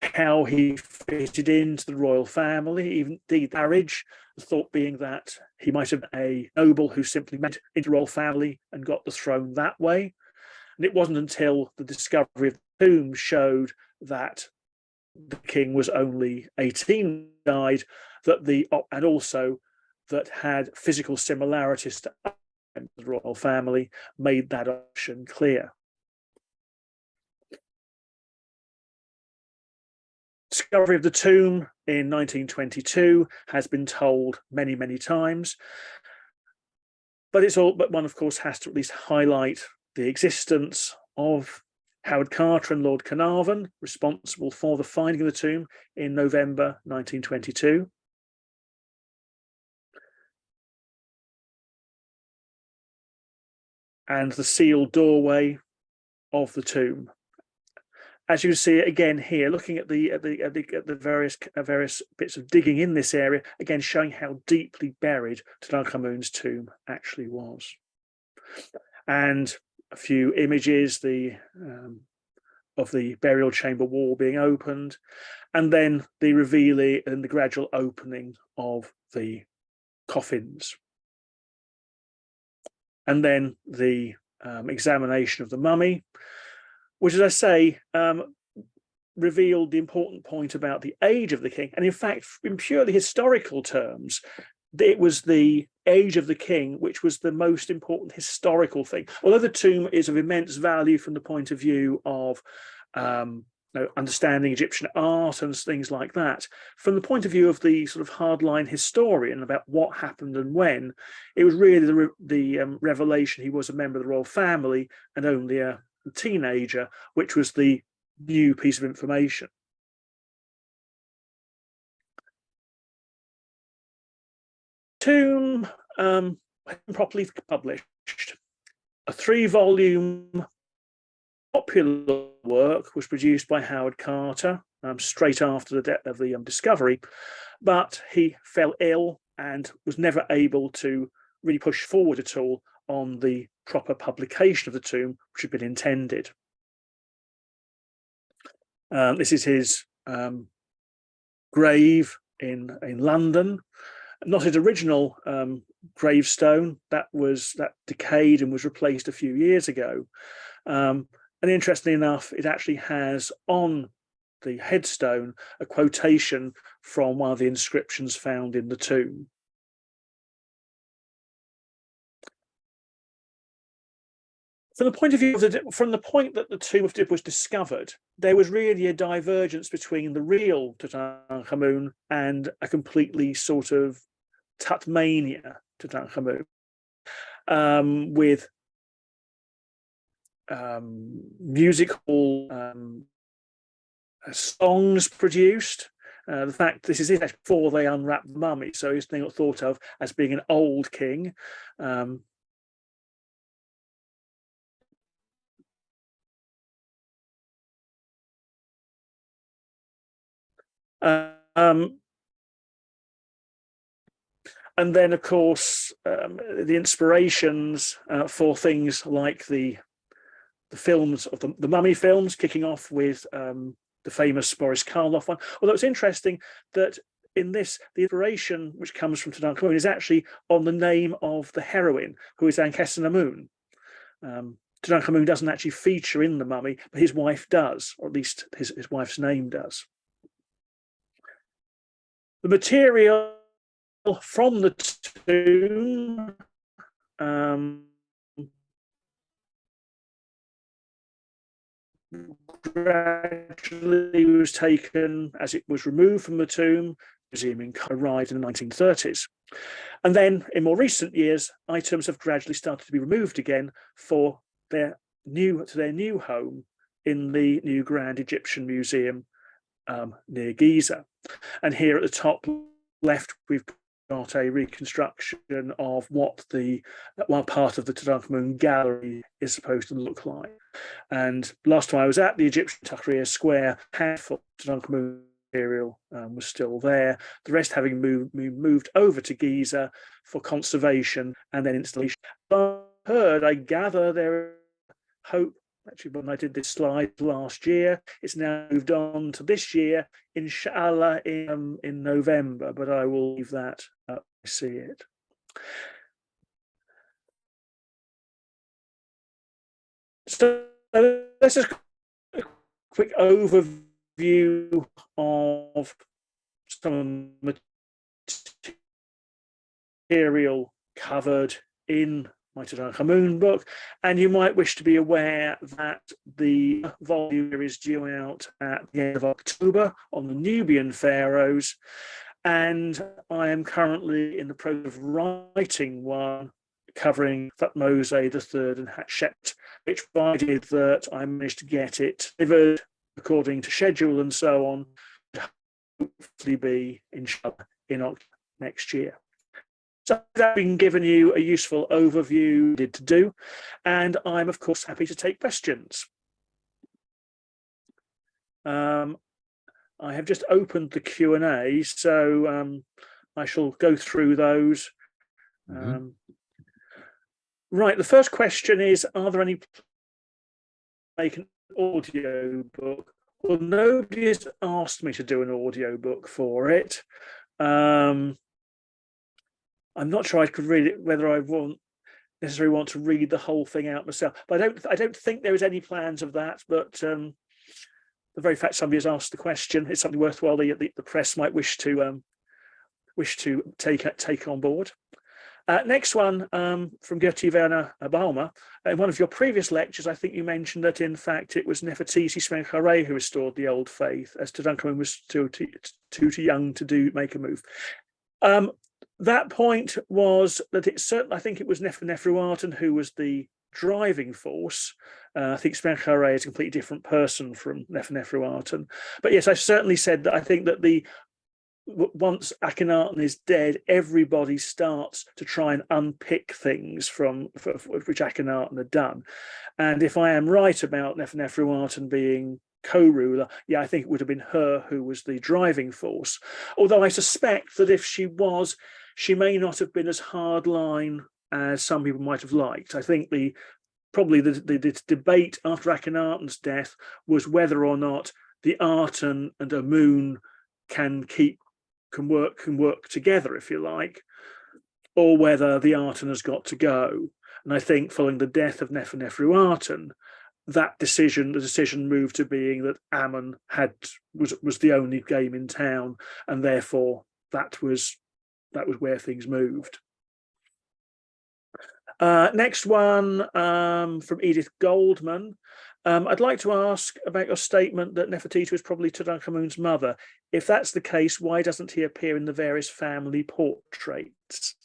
how he fitted into the royal family, even the marriage, the thought being that he might have been a noble who simply went into the royal family and got the throne that way. And it wasn't until the discovery of the tomb showed that the king was only 18, died, and also that had physical similarities to the royal family, made that option clear. Discovery of the tomb in 1922 has been told many, many times, but one, of course, has to at least highlight the existence of Howard Carter and Lord Carnarvon, responsible for the finding of the tomb in November 1922. And the sealed doorway of the tomb. As you can see again here, looking at the various bits of digging in this area, again showing how deeply buried Tutankhamun's tomb actually was. And a few images of the burial chamber wall being opened, and then the revealing and the gradual opening of the coffins. And then the examination of the mummy, which, as I say, revealed the important point about the age of the king. And in fact, in purely historical terms, it was the age of the king which was the most important historical thing. Although the tomb is of immense value from the point of view of understanding Egyptian art and things like that, from the point of view of the sort of hardline historian about what happened and when, it was really the revelation he was a member of the royal family and only a teenager, which was the new piece of information. Tomb properly published. A 3-volume popular work was produced by Howard Carter straight after the death of the discovery, but he fell ill and was never able to really push forward at all on the proper publication of the tomb, which had been intended. This is his grave in London. Not his original gravestone, that decayed and was replaced a few years ago. And interestingly enough, it actually has on the headstone a quotation from one of the inscriptions found in the tomb. From the point of view from the point that the tomb of Thebes was discovered, there was really a divergence between the real Tutankhamun and a completely sort of Tutmania Tutankhamun, with musical songs produced. The fact this is before they unwrapped the mummy, so he's thought of as being an old king. And then, of course, the inspirations for things like the films of the Mummy films, kicking off with the famous Boris Karloff one. Although it's interesting that in this, the inspiration which comes from Tutankhamun is actually on the name of the heroine, who is Ankhesenamun. Tutankhamun doesn't actually feature in the Mummy, but his wife does, or at least his wife's name does. The material from the tomb gradually was taken as it was removed from the tomb. The museum arrived in the 1930s. And then in more recent years, items have gradually started to be removed again for their new home in the new Grand Egyptian Museum near Giza. And here at the top left, we've got a reconstruction of what part of the Tutankhamun gallery is supposed to look like. And last time I was at the Egyptian Tahrir Square, half of Tutankhamun material was still there. The rest having moved over to Giza for conservation and then installation. I gather there hope. Actually, when I did this slide last year, it's now moved on to this year, inshallah, in November, but I will leave that up to see it. So this is a quick overview of some material covered in my Tutankhamun book, and you might wish to be aware that the volume is due out at the end of October on the Nubian pharaohs, and I am currently in the process of writing one covering Thutmose III and Hatshepsut, which provided that I managed to get it delivered according to schedule and so on, hopefully be inshallah in October next year. So that's been given you a useful overview to do, and I'm of course happy to take questions. I have just opened the Q&A, so I shall go through those. Right, the first question is, are there any make an audio book? Well, nobody has asked me to do an audio book for it. I'm not sure I could read it, whether I necessarily want to read the whole thing out myself. But I don't think there is any plans of that. But the very fact somebody has asked the question is something worthwhile the press might wish to take on board. Next one from Gertie Werner Balmer. In one of your previous lectures, I think you mentioned that in fact it was Nefertiti Smenkhare who restored the old faith, as Tutankhamun was too young to make a move. That point was that I think it was Neferuaten who was the driving force. I think Smenkhare is a completely different person from Neferuaten. But yes, I've certainly said that I think that once Akhenaten is dead, everybody starts to try and unpick things which Akhenaten had done. And if I am right about Neferuaten being co-ruler, yeah, I think it would have been her who was the driving force. Although I suspect that if she was, she may not have been as hardline as some people might have liked. I think probably the debate after Akhenaten's death was whether or not the Aten and Amun can work together, if you like, or whether the Aten has got to go. And I think following the death of Neferuaten, the decision moved to being that Amun was the only game in town, and therefore that was where things moved. Next one from Edith Goldman. I'd like to ask about your statement that Nefertiti was probably Tutankhamun's mother. If that's the case, why doesn't he appear in the various family portraits?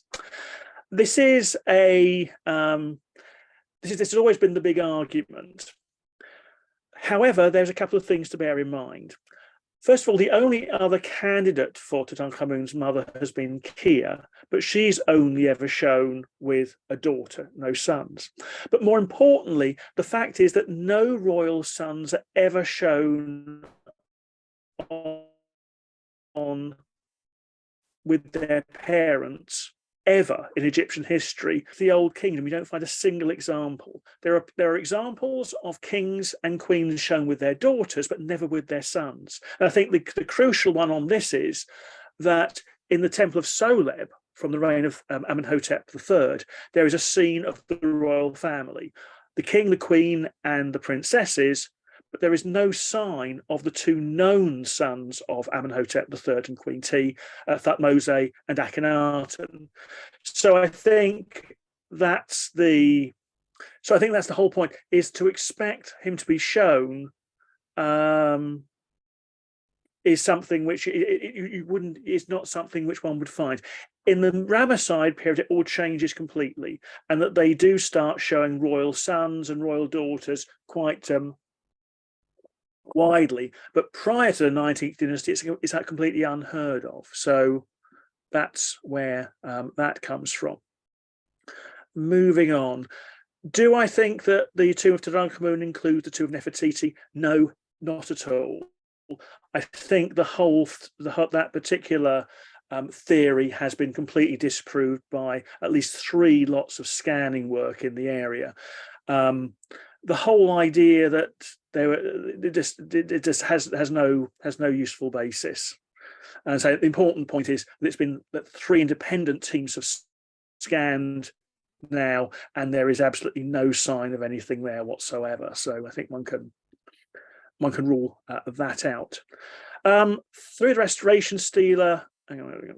This has always been the big argument. However, there's a couple of things to bear in mind. First of all, the only other candidate for Tutankhamun's mother has been Kia, but she's only ever shown with a daughter, no sons. But more importantly, the fact is that no royal sons are ever shown on with their parents ever in Egyptian history. The Old Kingdom, you don't find a single example. There are examples of kings and queens shown with their daughters, but never with their sons. And I think the crucial one on this is that in the Temple of Soleb, from the reign of Amenhotep III, there is a scene of the royal family, the king, the queen, and the princesses, but there is no sign of the two known sons of Amenhotep III and Queen T, Thutmose and Akhenaten. So I think that's the whole point, is to expect him to be shown is something which you wouldn't, is not something which one would find. In the Ramesside period, it all changes completely, and that they do start showing royal sons and royal daughters quite widely. But prior to the 19th dynasty, it's completely unheard of. So that's where that comes from. Moving on. Do I think that the tomb of Tutankhamun includes the tomb of Nefertiti? No, not at all. I think that particular theory has been completely disproved by at least 3 lots of scanning work in the area. The whole idea that it just has no useful basis. And so the important point is that 3 independent teams have scanned now, and there is absolutely no sign of anything there whatsoever. So I think one can rule that out. Through the restoration stealer, through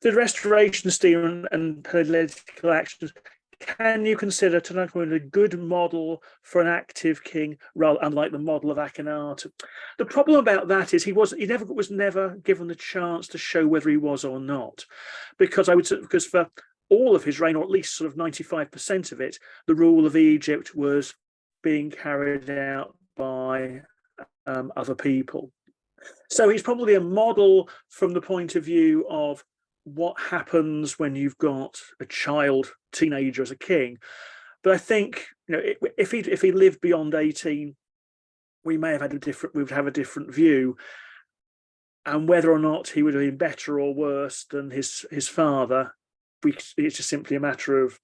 the restoration stealer and political actions, can you consider Tutankhamun a good model for an active king, rather unlike the model of Akhenaten? The problem about that is he was never given the chance to show whether he was or not, because for all of his reign, or at least sort of 95% of it, the rule of Egypt was being carried out by other people. So he's probably a model from the point of view of what happens when you've got a child, teenager as a king. But I think, if he lived beyond 18, we would have a different view. And whether or not he would have been better or worse than his father, it's just simply a matter of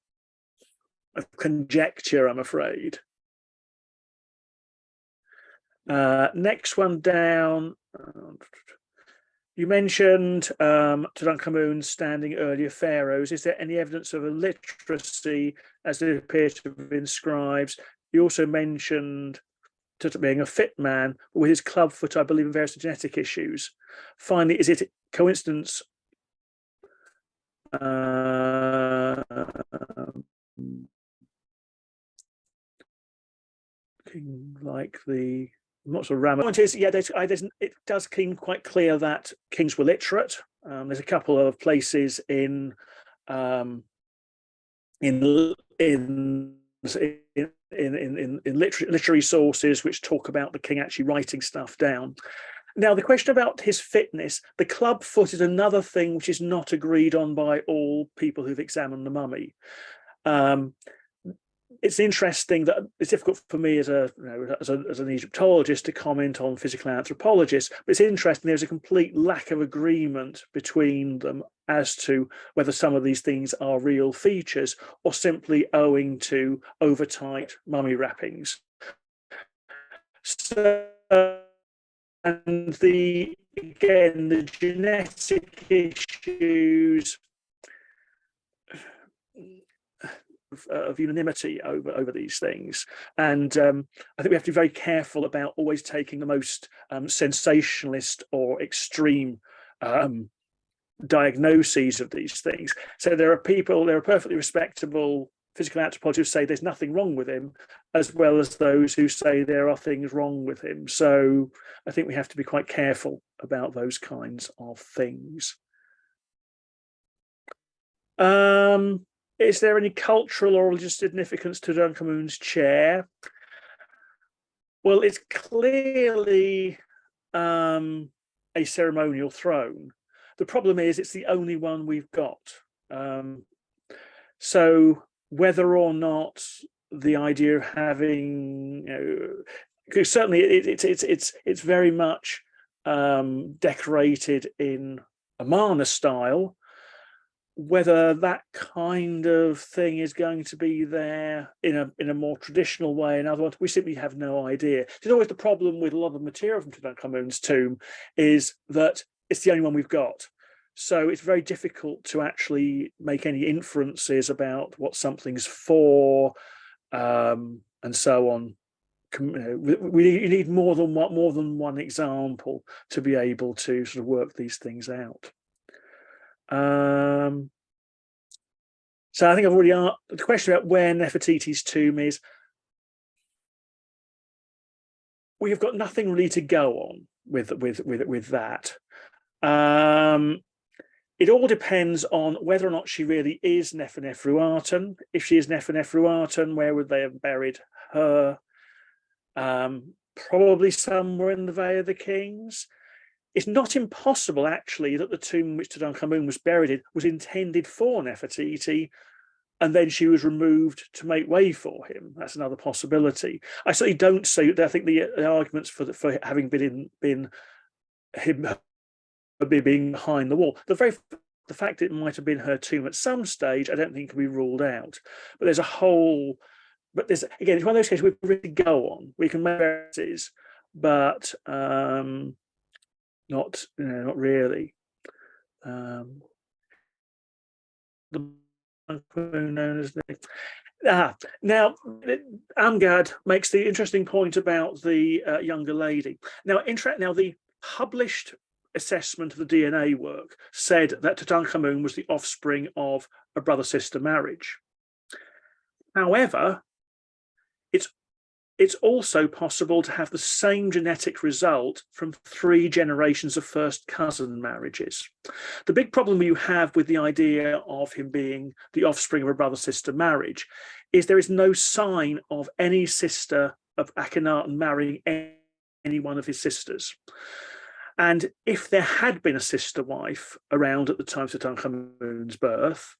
conjecture, I'm afraid. Next one down. You mentioned Tutankhamun standing earlier pharaohs. Is there any evidence of illiteracy as they appear to have been scribes? You also mentioned Tut being a fit man, but with his club foot, I believe, in various genetic issues. Finally, is it coincidence? Like the lots of Ram. Point is, it does seem quite clear that kings were literate. There's a couple of places in literary sources which talk about the king actually writing stuff down. Now, the question about his fitness, the club foot is another thing which is not agreed on by all people who've examined the mummy. It's interesting that it's difficult for me as an Egyptologist to comment on physical anthropologists, but it's interesting there's a complete lack of agreement between them as to whether some of these things are real features or simply owing to overtight mummy wrappings. So, and the genetic issues of unanimity over these things, and I think we have to be very careful about always taking the most sensationalist or extreme diagnoses of these things. So there are perfectly respectable physical anthropologists who say there's nothing wrong with him, as well as those who say there are things wrong with him. So I think we have to be quite careful about those kinds of things. Is there any cultural or religious significance to Tutankhamun's chair? Well, it's clearly a ceremonial throne. The problem is it's the only one we've got. So whether or not the idea of having, because certainly it's very much decorated in Amarna style. Whether that kind of thing is going to be there in a more traditional way, in other words, we simply have no idea. There's always the problem with a lot of material from Tutankhamun's tomb is that it's the only one we've got. So it's very difficult to actually make any inferences about what something's for, and so on, you need more than one example to be able to sort of work these things out. So I think I've already asked the question about where Nefertiti's tomb is. We have got nothing really to go on with that. It all depends on whether or not she really is Neferneferuaten. If she is Neferneferuaten, where would they have buried her? Probably somewhere in the Valley of the Kings. It's not impossible, actually, that the tomb which Tutankhamun was buried in was intended for Nefertiti, and then she was removed to make way for him. That's another possibility. I certainly don't say that. I think the arguments for having been him being behind the wall, the fact it might have been her tomb at some stage, I don't think can be ruled out. But there's a whole. But there's, again, it's one of those cases we really go on. We can make variances, but not really. The known as now, Amgad makes the interesting point about the younger lady. Now, the published assessment of the DNA work said that Tutankhamun was the offspring of a brother-sister marriage. However, it's also possible to have the same genetic result from 3 generations of first cousin marriages. The big problem you have with the idea of him being the offspring of a brother-sister marriage is there is no sign of any sister of Akhenaten marrying any one of his sisters. And if there had been a sister wife around at the time of Tutankhamun's birth,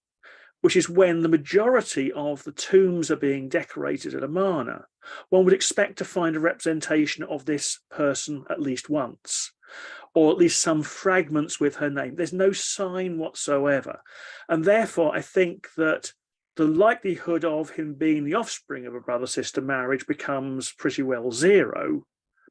which is when the majority of the tombs are being decorated at Amarna, one would expect to find a representation of this person at least once, or at least some fragments with her name. There's no sign whatsoever. And therefore, I think that the likelihood of him being the offspring of a brother-sister marriage becomes pretty well zero,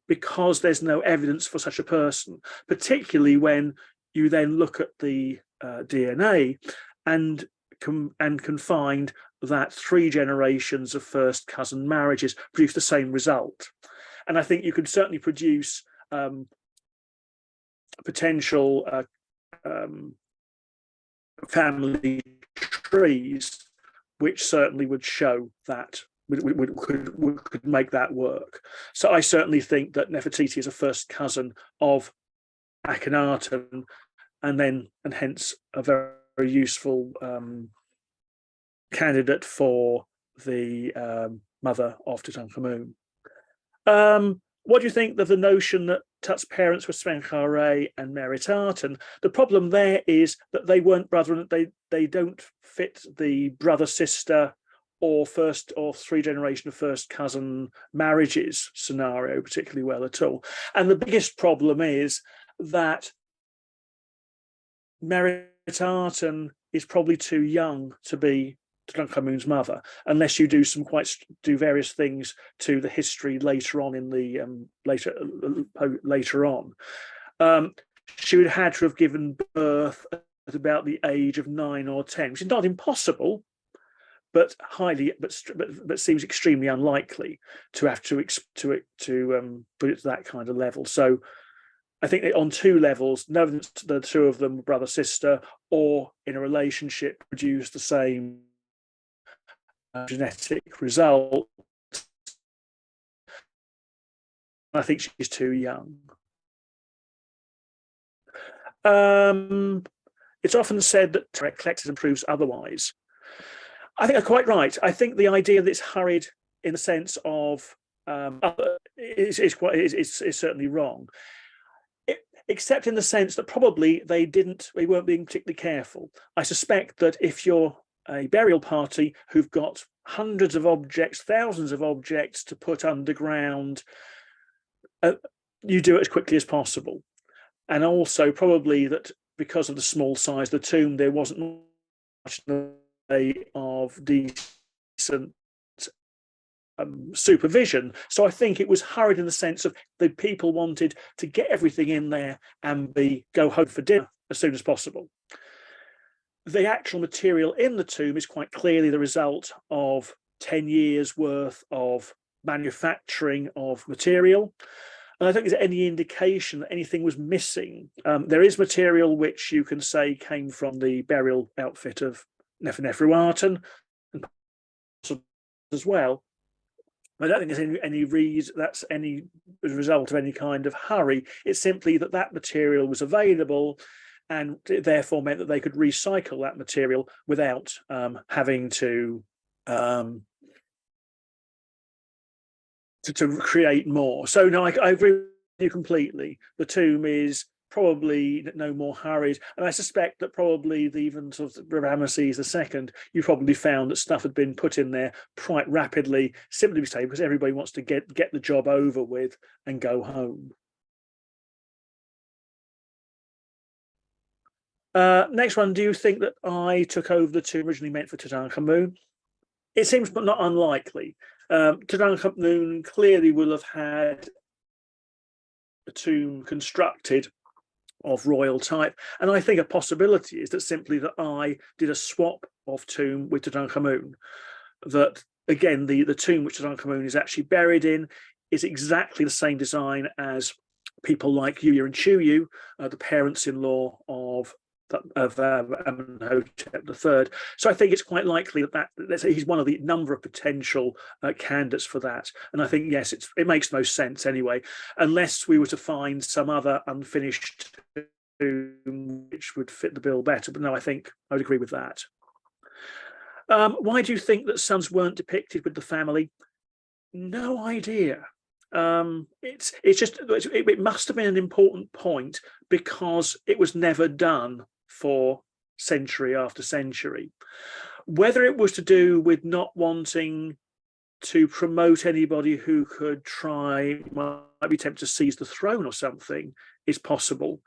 because there's no evidence for such a person, particularly when you then look at the DNA and can find that 3 generations of first cousin marriages produce the same result. And I think you could certainly produce potential family trees, which certainly would show that, could make that work. So I certainly think that Nefertiti is a first cousin of Akhenaten, and hence a very useful candidate for the mother of Tutankhamun. What do you think of the notion that Tut's parents were Smenkhare and Meritaten? The problem there is that they weren't brother, and they don't fit the brother-sister or 3 generation of first cousin marriages scenario particularly well at all. And the biggest problem is that Meritaten is probably too young to be Tutankhamun's mother, unless you do various things to the history later on in the later on. She would have had to have given birth at about the age of 9 or 10, which is not impossible, but seems extremely unlikely to have to put it to that kind of level. So I think on 2 levels, no evidence the 2 of them were brother-sister or in a relationship produced the same genetic result. I think she's too young. It's often said that direct collected and proves otherwise. I think they're quite right. I think the idea that it's hurried in the sense of is certainly wrong, except in the sense that probably they weren't being particularly careful. I suspect that if you're a burial party who've got hundreds of objects, thousands of objects to put underground, you do it as quickly as possible. And also probably that because of the small size of the tomb, there wasn't much of decent supervision. So I think it was hurried in the sense of the people wanted to get everything in there and go home for dinner as soon as possible. The actual material in the tomb is quite clearly the result of 10 years worth of manufacturing of material. And I don't think there's any indication that anything was missing. There is material which you can say came from the burial outfit of Nefertiti as well. I don't think there's any reason that's any result of any kind of hurry. It's simply that that material was available, and it therefore meant that they could recycle that material without having to create more. So no, I agree with you completely. The tomb is probably no more hurried, and I suspect that probably even sort of Ramesses II, you probably found that stuff had been put in there quite rapidly, simply because everybody wants to get the job over with and go home. Next one, do you think that I took over the tomb originally meant for Tutankhamun? It seems but not unlikely. Tutankhamun clearly will have had a tomb constructed of royal type, and I think a possibility is that simply that I did a swap of tomb with Tutankhamun. That again, the tomb which Tutankhamun is actually buried in is exactly the same design as people like Yuya and Chuyu, the parents-in-law of Amenhotep III. So I think it's quite likely that he's one of the number of potential candidates for that. And I think, yes, it makes most sense anyway, unless we were to find some other unfinished tomb which would fit the bill better. But no, I think I would agree with that. Why do you think that sons weren't depicted with the family? No idea. It must have been an important point because it was never done for century after century. Whether it was to do with not wanting to promote anybody who could might be tempted to seize the throne or something is possible,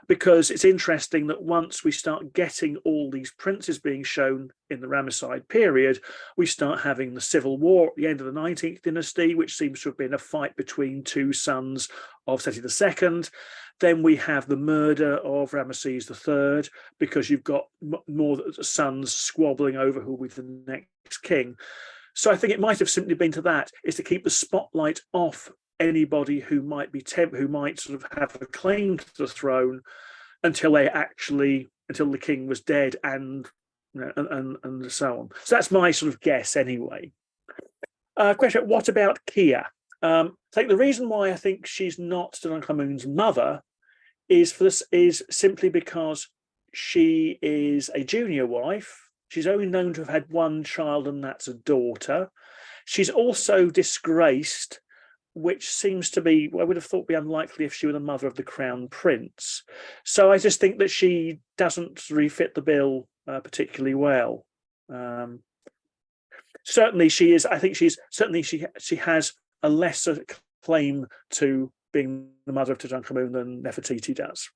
because it's interesting that once we start getting all these princes being shown in the Ramesside period, we start having the civil war at the end of the 19th dynasty, which seems to have been a fight between two sons of Seti II. Then we have the murder of Ramesses III, because you've got more sons squabbling over who will be the next king. So I think it might have simply been to that, is to keep the spotlight off anybody who might sort of have a claim to the throne until the king was dead, and and so on. So that's my sort of guess anyway. Question: what about Kia? I think the reason why I think she's not Tutankhamun's mother is simply because she is a junior wife. She's only known to have had one child, and that's a daughter. She's also disgraced, which seems to be, I would have thought, be unlikely if she were the mother of the crown prince. So I just think that she doesn't refit the bill particularly well. Certainly, she is. I think she has a lesser claim to being the mother of Tutankhamun than Nefertiti does.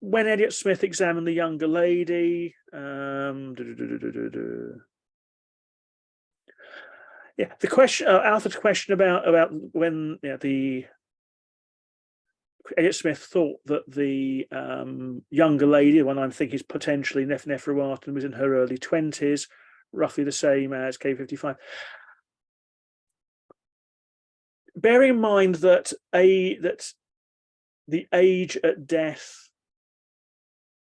When Elliot Smith examined the younger lady, yeah, the question, Alfred's question about when the Elliot Smith thought that the younger lady, the one I'm thinking is potentially Nefertiti, was in her early 20s, roughly the same as K55. Bearing in mind that the age at death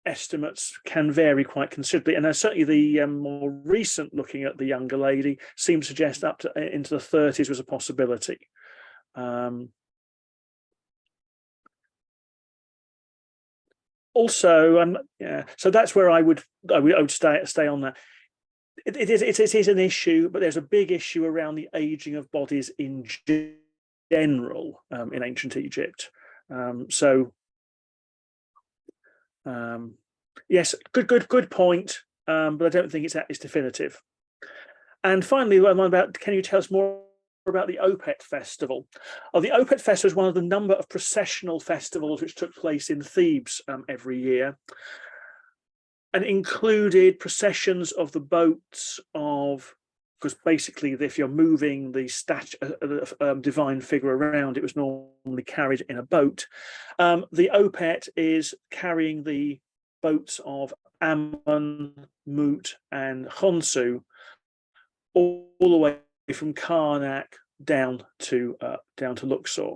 estimates can vary quite considerably, and certainly the more recent looking at the younger lady seems to suggest up to into the 30s was a possibility. Also, yeah, so that's where I would stay on that. It is an issue, but there's a big issue around the aging of bodies in general in ancient Egypt. Yes, good point, but I don't think it's definitive. And finally, can you tell us more about the Opet festival? The Opet festival is one of the number of processional festivals which took place in Thebes every year, and included processions of the boats of, because basically if you're moving the divine figure around, it was normally carried in a boat. The Opet is carrying the boats of Ammon, Mut, and Khonsu, all the way from Karnak down to Luxor.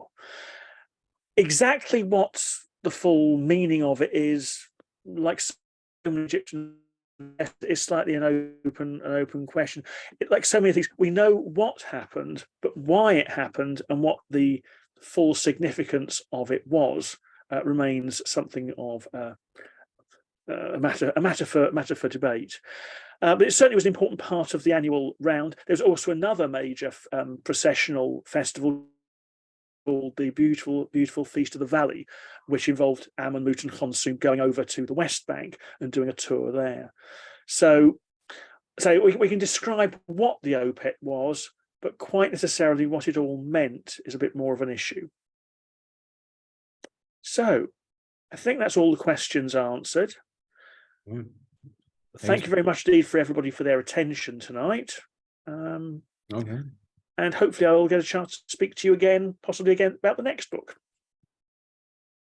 Exactly what the full meaning of it is, like so many Egyptian, is slightly an open question. Like so many things, we know what happened, but why it happened and what the full significance of it was remains something of a matter for debate. But it certainly was an important part of the annual round. There's also another major processional festival called the beautiful Feast of the Valley, which involved Amun, Mut, and Khonsum going over to the West Bank and doing a tour there. So we can describe what the OPET was, but quite necessarily what it all meant is a bit more of an issue. So I think that's all the questions answered. Thank you very much indeed for everybody for their attention tonight. Okay. And hopefully I will get a chance to speak to you again, possibly again, about the next book.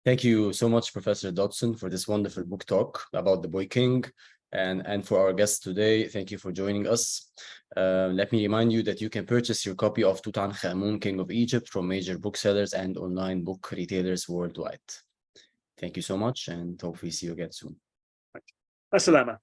Thank you so much, Professor Dodson, for this wonderful book talk about the Boy King. And for our guests today, thank you for joining us. Let me remind you that you can purchase your copy of Tutankhamun, King of Egypt, from major booksellers and online book retailers worldwide. Thank you so much, and hopefully see you again soon. Assalamu.